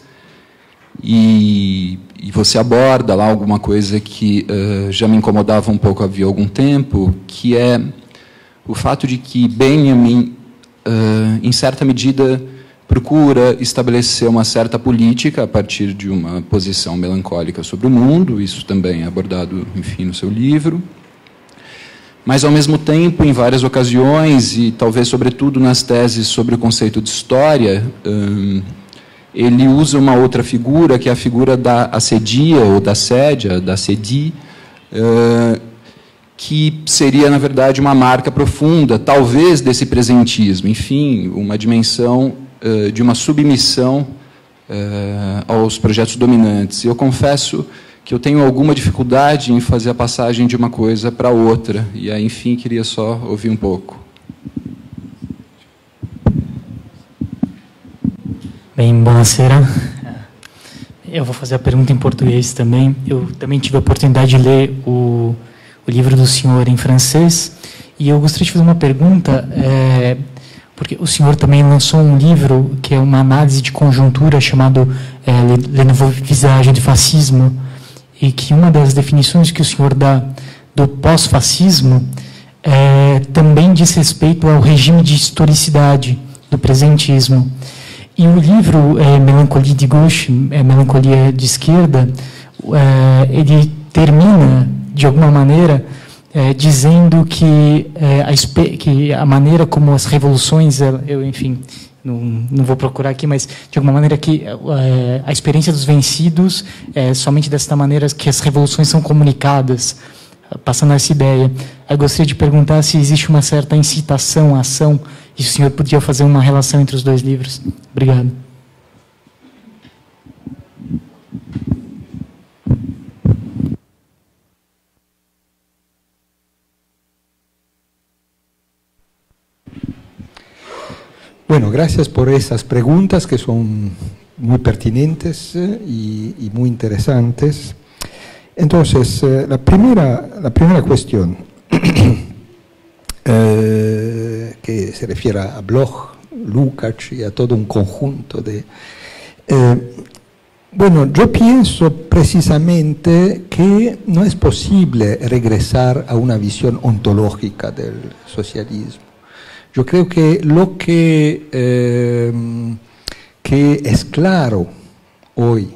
e você aborda lá alguma coisa que já me incomodava um pouco havia algum tempo, que é o fato de que Benjamin, em certa medida, procura estabelecer uma certa política a partir de uma posição melancólica sobre o mundo, isso também é abordado, enfim, no seu livro, mas, ao mesmo tempo, em várias ocasiões, e talvez, sobretudo, nas teses sobre o conceito de história, ele usa uma outra figura, que é a figura da assedia, ou da assédia, da assedie, que seria, na verdade, uma marca profunda, talvez, desse presentismo, enfim, uma dimensão de uma submissão aos projetos dominantes. Eu confesso que eu tenho alguma dificuldade em fazer a passagem de uma coisa para outra, e aí, enfim, queria só ouvir um pouco. Bem, buonasera. Eu vou fazer a pergunta em português também. Eu também tive a oportunidade de ler o livro do senhor em francês, e eu gostaria de fazer uma pergunta, porque o senhor também lançou um livro que é uma análise de conjuntura chamado Le Nouveau Visage du Fascisme, e que uma das definições que o senhor dá do pós-fascismo também diz respeito ao regime de historicidade do presentismo. E o livro Melancolie de Gauche, Melancolia de Esquerda, ele termina, de alguma maneira, dizendo que a maneira como as revoluções, enfim, não vou procurar aqui, mas de alguma maneira que a experiência dos vencidos é somente desta maneira que as revoluções são comunicadas, passando essa ideia. Eu gostaria de perguntar se existe uma certa incitação à ação, e se o senhor podia fazer uma relação entre os dois livros. Obrigado. Bueno, gracias por esas preguntas que son muy pertinentes y muy interesantes. Entonces, la primera cuestión que se refiere a Bloch, Lukács y a todo un conjunto de... bueno, yo pienso precisamente que no es posible regresar a una visión ontológica del socialismo. Yo creo que lo que es claro hoy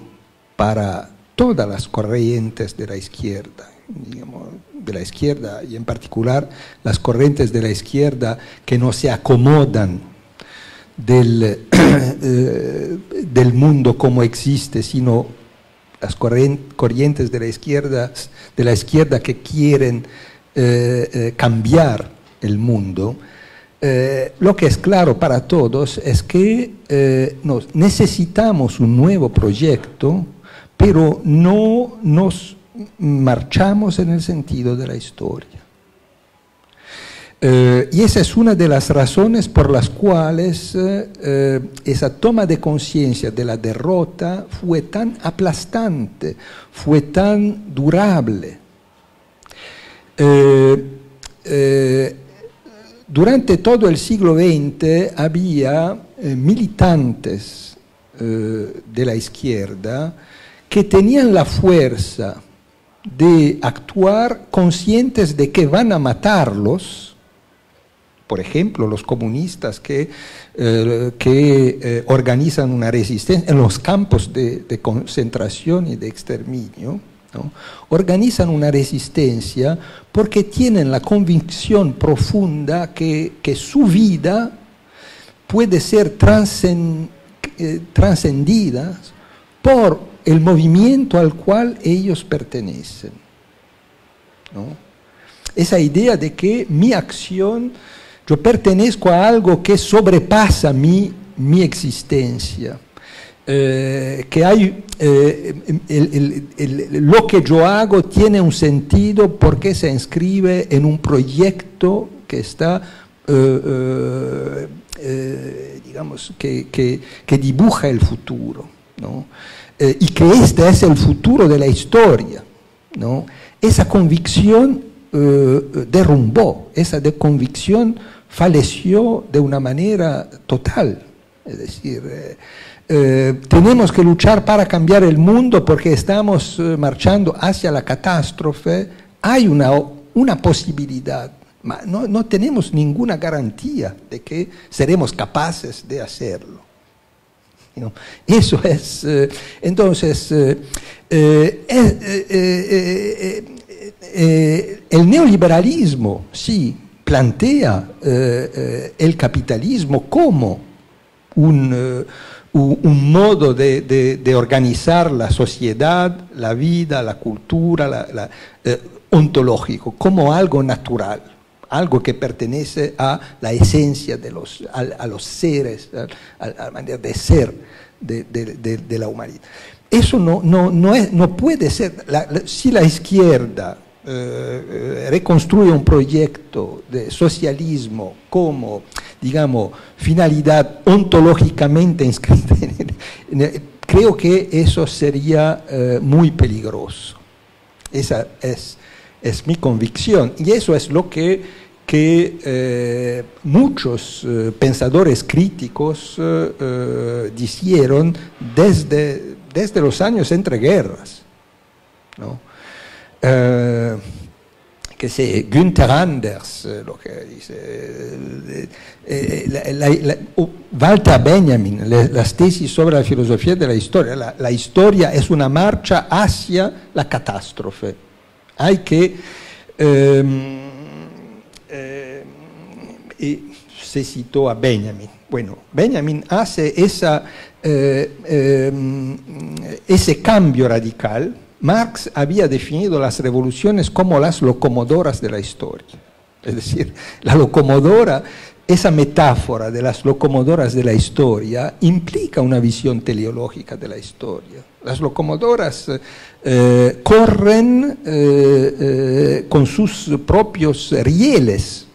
para todas las corrientes de la izquierda, digamos, de la izquierda y en particular las corrientes de la izquierda que no se acomodan del mundo como existe, sino las corrientes de la izquierda que quieren cambiar el mundo. Lo que es claro para todos es que necesitamos un nuevo proyecto, pero no nos marchamos en el sentido de la historia. Y esa es una de las razones por las cuales esa toma de conciencia de la derrota fue tan aplastante, fue tan durable. Durante todo el siglo XX había militantes de la izquierda que tenían la fuerza de actuar conscientes de que van a matarlos, por ejemplo, los comunistas que organizan una resistencia en los campos de concentración y de exterminio, ¿no? Organizan una resistencia porque tienen la convicción profunda que su vida puede ser trascendida por el movimiento al cual ellos pertenecen, ¿no? Esa idea de que mi acción, yo pertenezco a algo que sobrepasa mi existencia, que hay, lo que yo hago tiene un sentido porque se inscribe en un proyecto que está, digamos, que dibuja el futuro, ¿no? Y que este es el futuro de la historia, ¿no? Esa convicción derrumbó, esa convicción falleció de una manera total. Es decir, tenemos que luchar para cambiar el mundo porque estamos marchando hacia la catástrofe. Hay una posibilidad, no tenemos ninguna garantía de que seremos capaces de hacerlo, ¿no? Eso es, entonces, el neoliberalismo sí plantea el capitalismo como un modo de organizar la sociedad, la vida, la cultura, ontológico, como algo natural, algo que pertenece a la esencia a los seres, a la manera de ser de la humanidad. Eso no puede ser. Si la izquierda reconstruye un proyecto de socialismo como, digamos, finalidad ontológicamente inscrita, creo que eso sería muy peligroso. Esa es mi convicción, y eso es lo que muchos pensadores críticos dijeron desde los años entre guerras, ¿no? Que sé, Günther Anders, lo que dice, Walter Benjamin, las tesis sobre la filosofía de la historia. La historia es una marcha hacia la catástrofe. Hay que, se citó a Benjamin. Bueno, Benjamin hace ese cambio radical. Marx había definido las revoluciones como las locomotoras de la historia. Es decir, la locomotora, esa metáfora de las locomotoras de la historia implica una visión teleológica de la historia. Las locomotoras corren con sus propios rieles,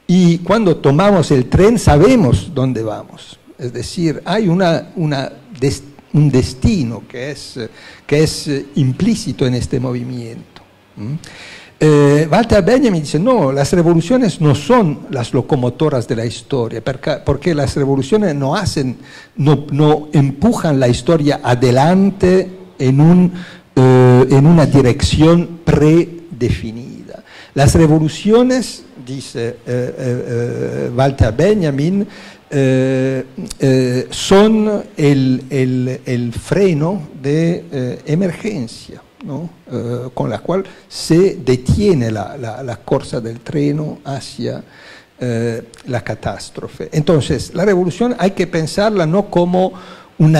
y cuando tomamos el tren sabemos dónde vamos. Es decir, hay un destino que es implícito en este movimiento. Walter Benjamin dice, no, las revoluciones no son las locomotoras de la historia, porque las revoluciones no empujan la historia adelante en una dirección predefinida. Las revoluciones, dice Walter Benjamin, son el freno de emergencia, ¿no? Con la cual se detiene la corsa del treno hacia la catástrofe. Entonces, la revolución hay que pensarla no como un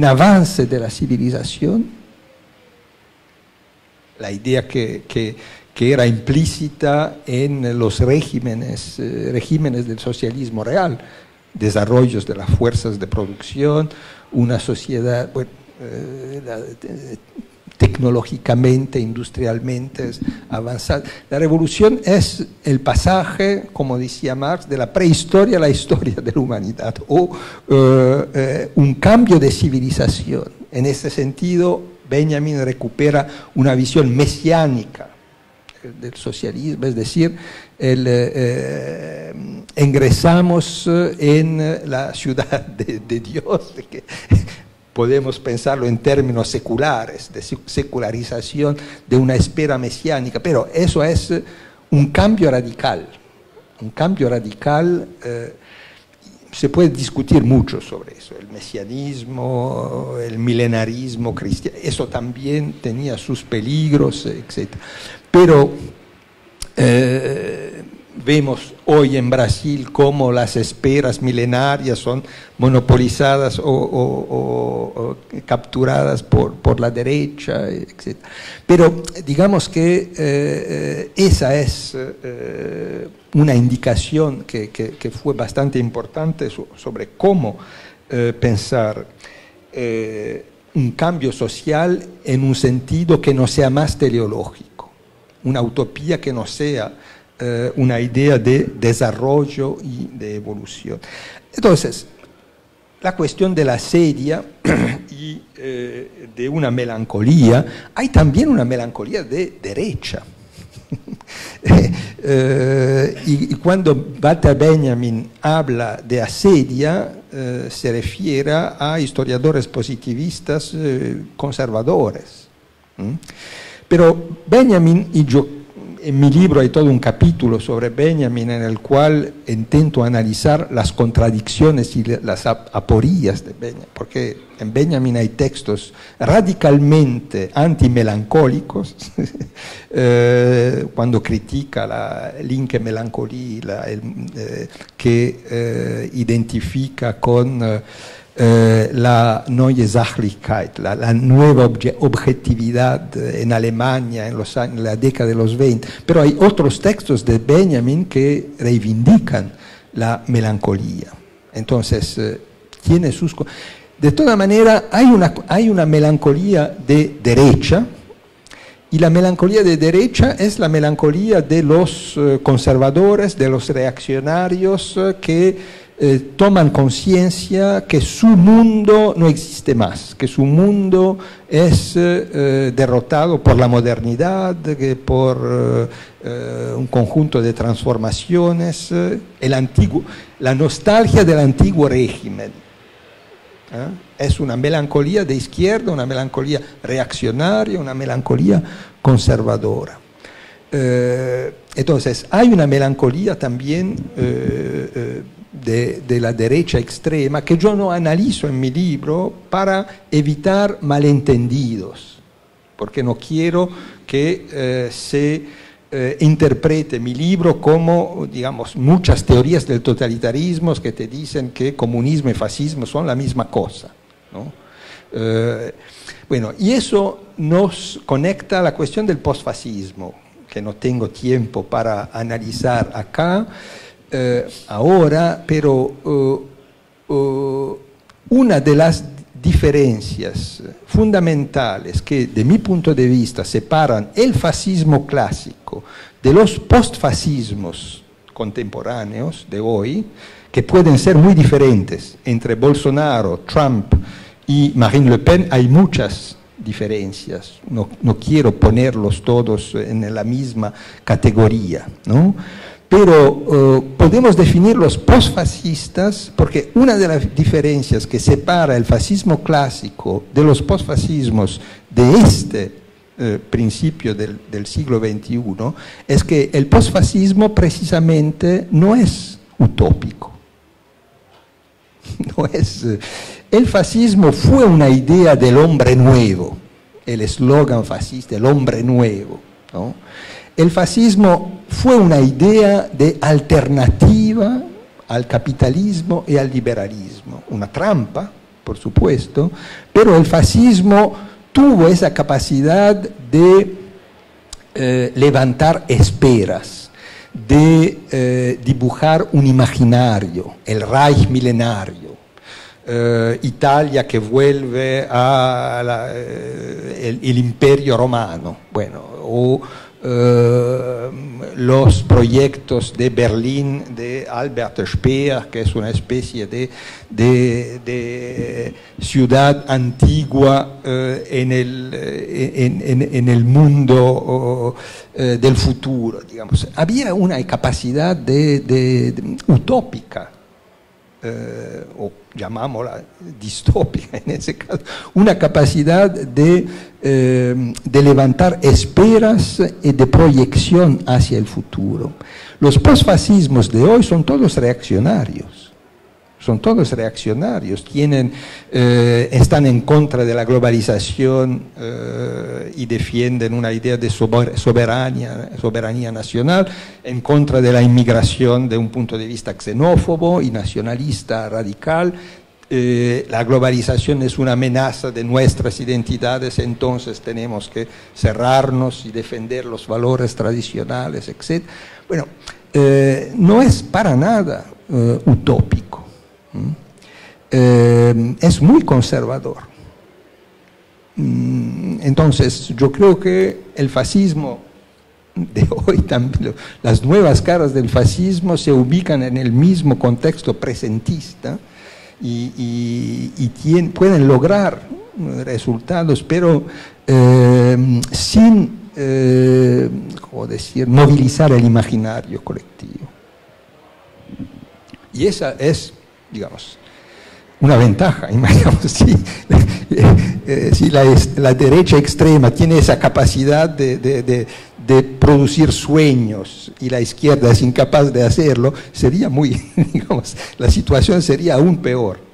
avance de la civilización, la idea que era implícita en los regímenes del socialismo real, desarrollos de las fuerzas de producción, una sociedad, bueno, tecnológicamente, industrialmente avanzada. La revolución es el pasaje, como decía Marx, de la prehistoria a la historia de la humanidad, o un cambio de civilización. En ese sentido, Benjamin recupera una visión mesiánica del socialismo, es decir, ingresamos en la ciudad de Dios, que podemos pensarlo en términos seculares, de secularización de una espera mesiánica, pero eso es un cambio radical. Un cambio radical, se puede discutir mucho sobre eso, el mesianismo, el milenarismo cristiano, eso también tenía sus peligros, etc. Pero vemos hoy en Brasil cómo las esperas milenarias son monopolizadas o capturadas por la derecha, etc. Pero digamos que esa es una indicación que fue bastante importante sobre cómo pensar un cambio social en un sentido que no sea más teleológico, una utopía que no sea una idea de desarrollo y de evolución. Entonces, la cuestión de la sedia y de una melancolía, hay también una melancolía de derecha. Y cuando Walter Benjamin habla de asedia, se refiere a historiadores positivistas conservadores. Pero Benjamin, y yo en mi libro hay todo un capítulo sobre Benjamin en el cual intento analizar las contradicciones y las aporías de Benjamin, porque en Benjamin hay textos radicalmente antimelancólicos, cuando critica la linke melancolía, que identifica con la neue Sachlichkeit, la nueva objetividad en Alemania en la década de los 20. Pero hay otros textos de Benjamin que reivindican la melancolía. Entonces, tiene sus... De toda manera, hay una melancolía de derecha, y la melancolía de derecha es la melancolía de los conservadores, de los reaccionarios que toman conciencia que su mundo no existe más, que su mundo es derrotado por la modernidad, por un conjunto de transformaciones, la nostalgia del antiguo régimen. Es una melancolía de izquierda, una melancolía reaccionaria, una melancolía conservadora. Entonces, hay una melancolía también de la derecha extrema que yo no analizo en mi libro para evitar malentendidos, porque no quiero que se interprete mi libro como, digamos, muchas teorías del totalitarismo que te dicen que comunismo y fascismo son la misma cosa, ¿no? Bueno, y eso nos conecta a la cuestión del posfascismo, que no tengo tiempo para analizar acá ahora, pero una de las diferencias fundamentales que, de mi punto de vista, separan el fascismo clásico de los postfascismos contemporáneos de hoy, que pueden ser muy diferentes entre Bolsonaro, Trump y Marine Le Pen, hay muchas diferencias, no quiero ponerlos todos en la misma categoría, ¿no? Pero podemos definir los postfascistas, porque una de las diferencias que separa el fascismo clásico de los postfascismos de este principio del siglo XXI es que el postfascismo precisamente no es utópico. No es, el fascismo fue una idea del hombre nuevo, el eslogan fascista, el hombre nuevo, ¿no? El fascismo fue una idea de alternativa al capitalismo y al liberalismo, una trampa, por supuesto, pero el fascismo tuvo esa capacidad de levantar esperas, de dibujar un imaginario, el Reich milenario, Italia que vuelve a el Imperio Romano, bueno, o los proyectos de Berlín de Albert Speer, que es una especie de ciudad antigua en el mundo del futuro, digamos. Había una capacidad utópica, o llamámosla distópica en ese caso, una capacidad de levantar esperas y de proyección hacia el futuro. Los posfascismos de hoy son todos reaccionarios. Son todos reaccionarios, están en contra de la globalización y defienden una idea de soberanía nacional, en contra de la inmigración de un punto de vista xenófobo y nacionalista radical. La globalización es una amenaza de nuestras identidades, entonces tenemos que cerrarnos y defender los valores tradicionales, etc. Bueno, no es para nada utópico. Es muy conservador. Entonces, yo creo que el fascismo de hoy, también, las nuevas caras del fascismo se ubican en el mismo contexto presentista y pueden lograr resultados, pero sin, ¿cómo decir?, movilizar el imaginario colectivo. Y esa es, digamos, una ventaja. Imaginamos, si la derecha extrema tiene esa capacidad de producir sueños y la izquierda es incapaz de hacerlo, sería digamos, la situación sería aún peor.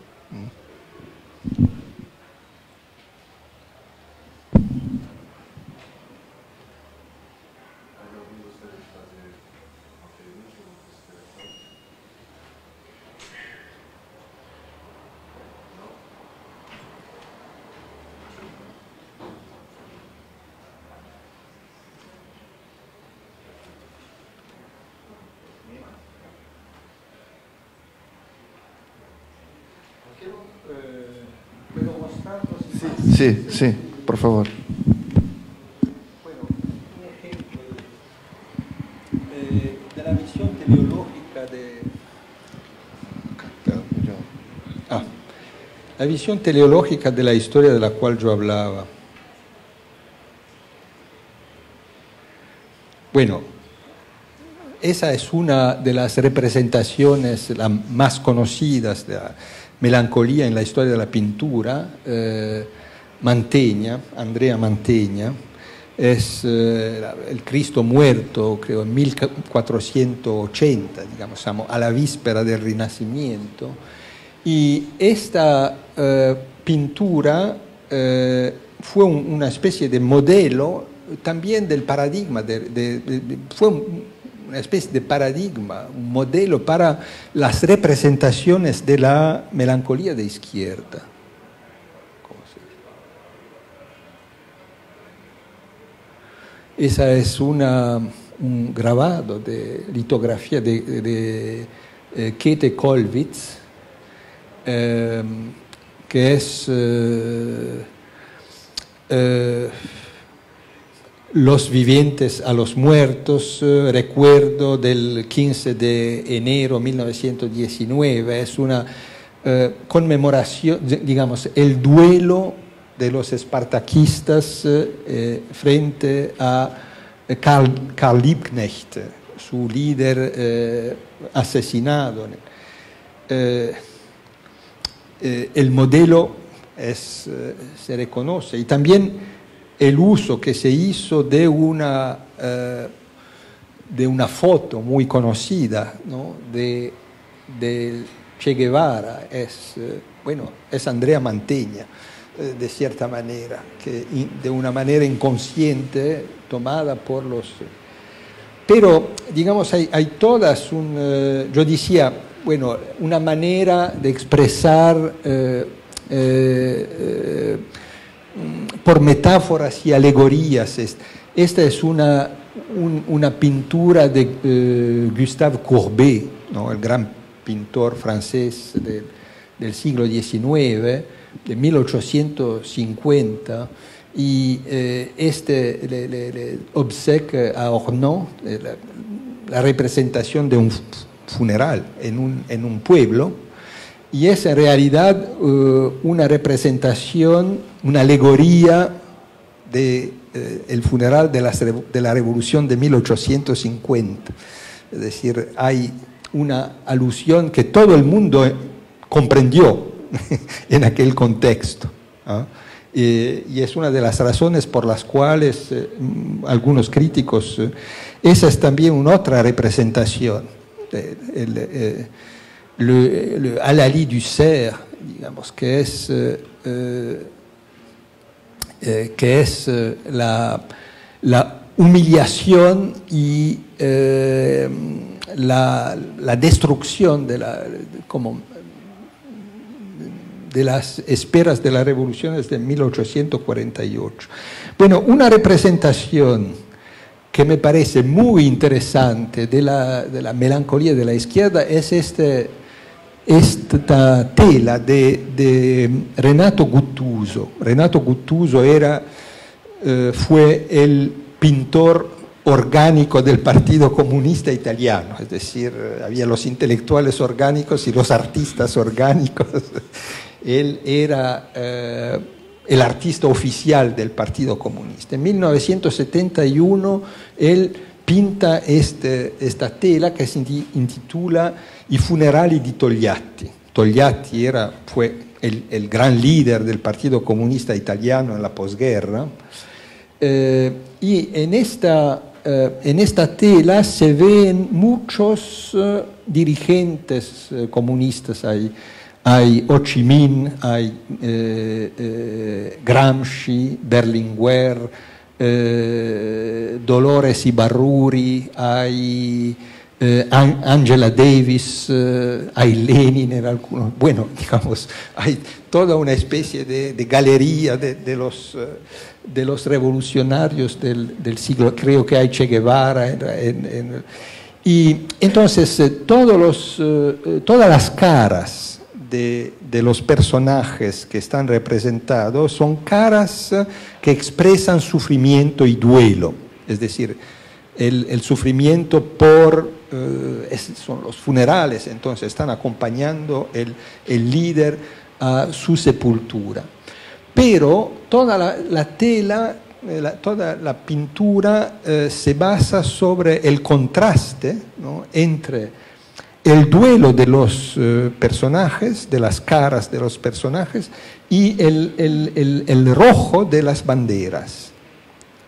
Sí, sí, por favor. Bueno, un ejemplo de la visión teleológica la visión teleológica de la historia de la cual yo hablaba. Bueno, esa es una de las representaciones más conocidas de la melancolía en la historia de la pintura. Mantegna, Andrea Mantegna, es el Cristo muerto, creo, en 1480, digamos, a la víspera del Renacimiento. Y esta pintura fue una especie de modelo también del paradigma, fue una especie de paradigma, un modelo para las representaciones de la melancolía de izquierda. Esa es un grabado de litografía de Käthe Kollwitz, que es Los vivientes a los muertos, recuerdo del 15 de enero de 1919, es una conmemoración, digamos, el duelo de los espartaquistas frente a Karl Liebknecht, su líder asesinado. El modelo se reconoce, y también el uso que se hizo de una foto muy conocida, ¿no?, de Che Guevara, es Andrea Mantegna, de cierta manera, que de una manera inconsciente tomada por los... Pero, digamos, hay todas yo decía, bueno, una manera de expresar por metáforas y alegorías. Esta es una pintura de Gustave Courbet, ¿no?, el gran pintor francés del siglo XIX, de 1850, y le obsequia a Ornans la representación de un funeral en un pueblo, y es en realidad una representación, una alegoría del funeral de la Revolución de 1850. Es decir, hay una alusión que todo el mundo comprendió en aquel contexto, ¿no? Y es una de las razones por las cuales algunos críticos, esa es también una otra representación, le Hallali du Cerf, digamos, que es la humillación y la destrucción de las esperas de las revoluciones de 1848. Bueno, una representación que me parece muy interesante de la melancolía de la izquierda es esta tela de Renato Guttuso. Renato Guttuso fue el pintor orgánico del Partido Comunista Italiano, es decir, había los intelectuales orgánicos y los artistas orgánicos. Él era el artista oficial del Partido Comunista. En 1971 él pinta esta tela que se intitula I funerali di Togliatti. Togliatti fue el gran líder del Partido Comunista Italiano en la posguerra, y en esta tela se ven muchos dirigentes comunistas. Hay Ho Chi Minh, hay Gramsci, Berlinguer, Dolores Ibarruri, hay Angela Davis, hay Lenin en algunos. Bueno, digamos, hay toda una especie de galería de los revolucionarios del siglo. Creo que hay Che Guevara. Y entonces todas las caras de los personajes que están representados son caras que expresan sufrimiento y duelo, es decir, el sufrimiento son los funerales, entonces están acompañando el líder a su sepultura. Pero toda la tela, toda la pintura se basa sobre el contraste, ¿no?, entre el duelo de los personajes, de las caras de los personajes, y el rojo de las banderas.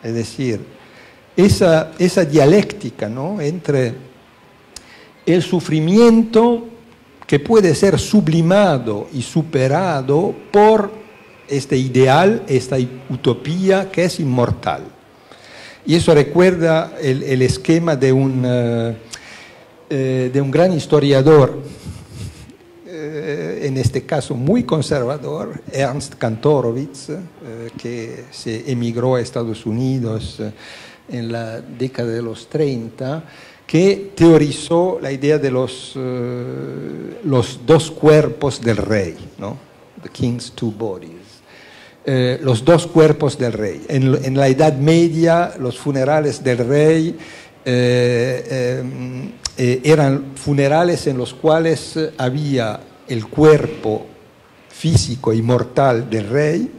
Es decir, esa dialéctica, ¿no?, entre el sufrimiento que puede ser sublimado y superado por este ideal, esta utopía que es inmortal. Y eso recuerda el esquema de un gran historiador, en este caso muy conservador, Ernst Kantorowicz, que se emigró a Estados Unidos en la década de los 30, que teorizó la idea de los dos cuerpos del rey, ¿no? The King's Two Bodies. Los dos cuerpos del rey. En la Edad Media, los funerales del rey eran funerales en los cuales había el cuerpo físico y mortal del rey,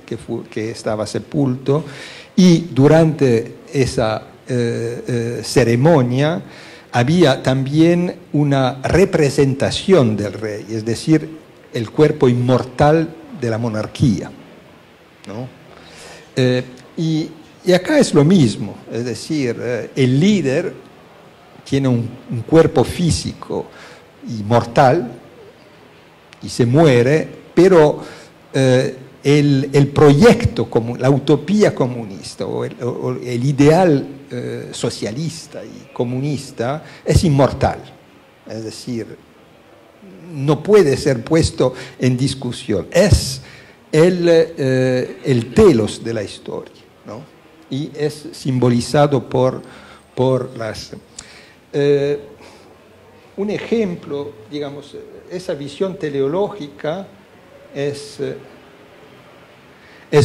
que estaba sepulto, y durante esa ceremonia había también una representación del rey, es decir, el cuerpo inmortal de la monarquía, ¿no? Y acá es lo mismo, es decir, el líder tiene un cuerpo físico y mortal y se muere, pero el proyecto, la utopía comunista o el ideal socialista y comunista es inmortal, es decir, no puede ser puesto en discusión, es el telos de la historia, ¿no? Y es simbolizado por las... un ejemplo, digamos, esa visión teleológica es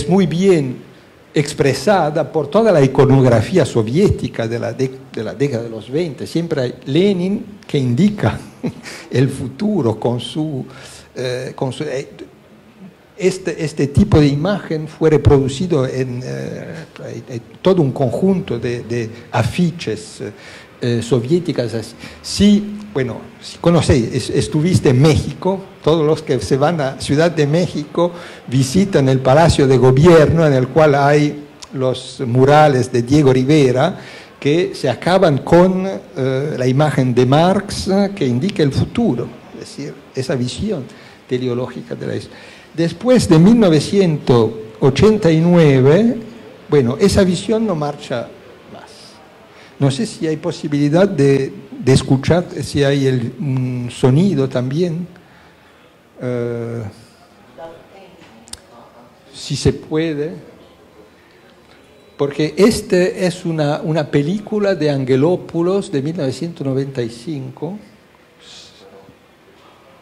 muy bien expresada por toda la iconografía soviética de la década de los 20. Siempre hay Lenin que indica el futuro con su este tipo de imagen fue reproducido en todo un conjunto de afiches soviéticas. Si conocéis, estuviste en México, todos los que se van a Ciudad de México visitan el Palacio de Gobierno, en el cual hay los murales de Diego Rivera, que se acaban con la imagen de Marx que indica el futuro, es decir, esa visión teleológica de la historia. Después de 1989, esa visión no marcha más. No sé si hay posibilidad de escuchar, si hay un sonido también. Si se puede. Porque este es una película de Angelopoulos de 1995.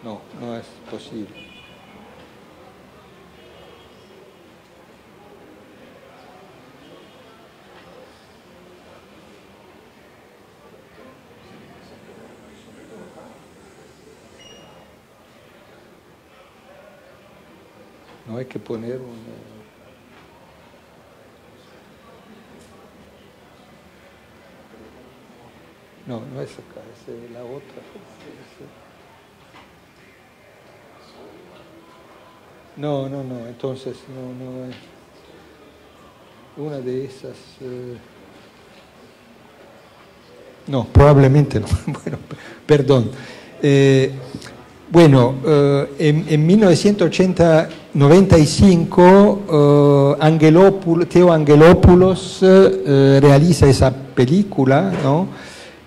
No es posible. No hay que poner No es acá, es la otra. No, entonces no es una de esas. No, probablemente no. Bueno, perdón. En 1995 Teo Angelopoulos realiza esa película, ¿no?,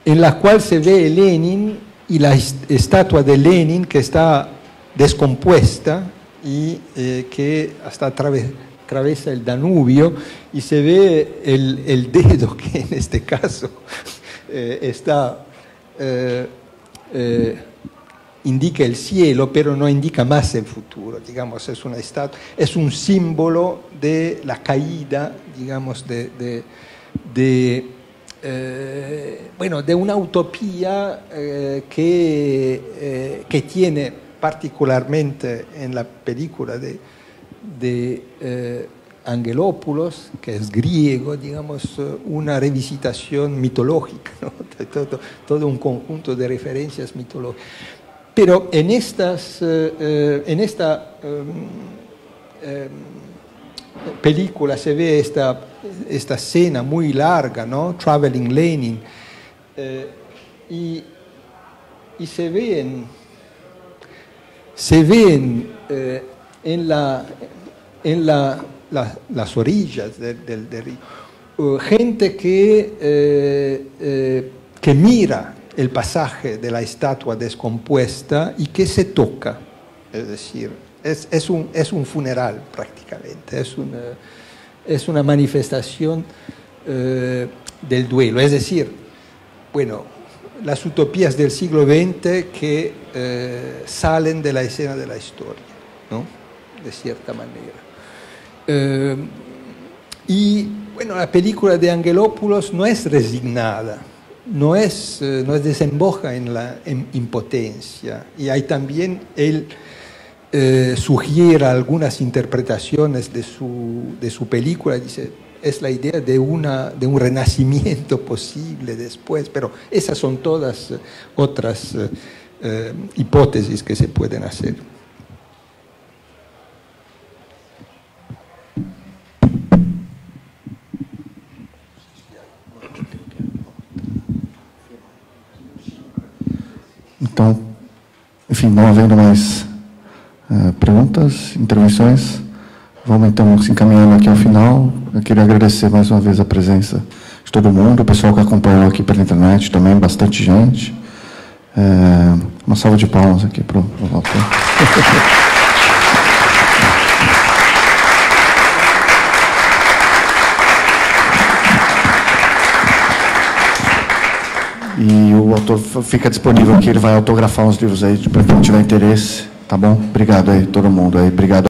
en la cual se ve Lenin y la estatua de Lenin que está descompuesta y que hasta atraviesa el Danubio, y se ve el dedo que en este caso indica el cielo, pero no indica más el futuro. Digamos, es una estatua, es un símbolo de la caída, digamos, de una utopía que tiene particularmente en la película de Angelopoulos, que es griego, digamos, una revisitación mitológica, ¿no? Todo un conjunto de referencias mitológicas. Pero en esta película se ve esta escena muy larga, ¿no? Traveling Lenin, y se ven en las orillas del río gente que mira el pasaje de la estatua descompuesta y que se toca, es decir, es un funeral prácticamente, es una manifestación del duelo, es decir, las utopías del siglo XX que salen de la escena de la historia, ¿no?, de cierta manera. La película de Angelopoulos no es resignada, no desemboca en la impotencia, y hay también él sugiere algunas interpretaciones de su película. Dice, es la idea de un renacimiento posible después, pero esas son todas otras hipótesis que se pueden hacer. Então, enfim, não havendo mais perguntas, intervenções, vamos então se encaminhando aqui ao final. Eu queria agradecer mais uma vez a presença de todo mundo, o pessoal que acompanhou aqui pela internet também, bastante gente. Uma salva de palmas aqui para o Walter. E o autor fica disponível aqui, ele vai autografar os livros aí para quem tiver interesse, tá bom? Obrigado aí, todo mundo aí, obrigado.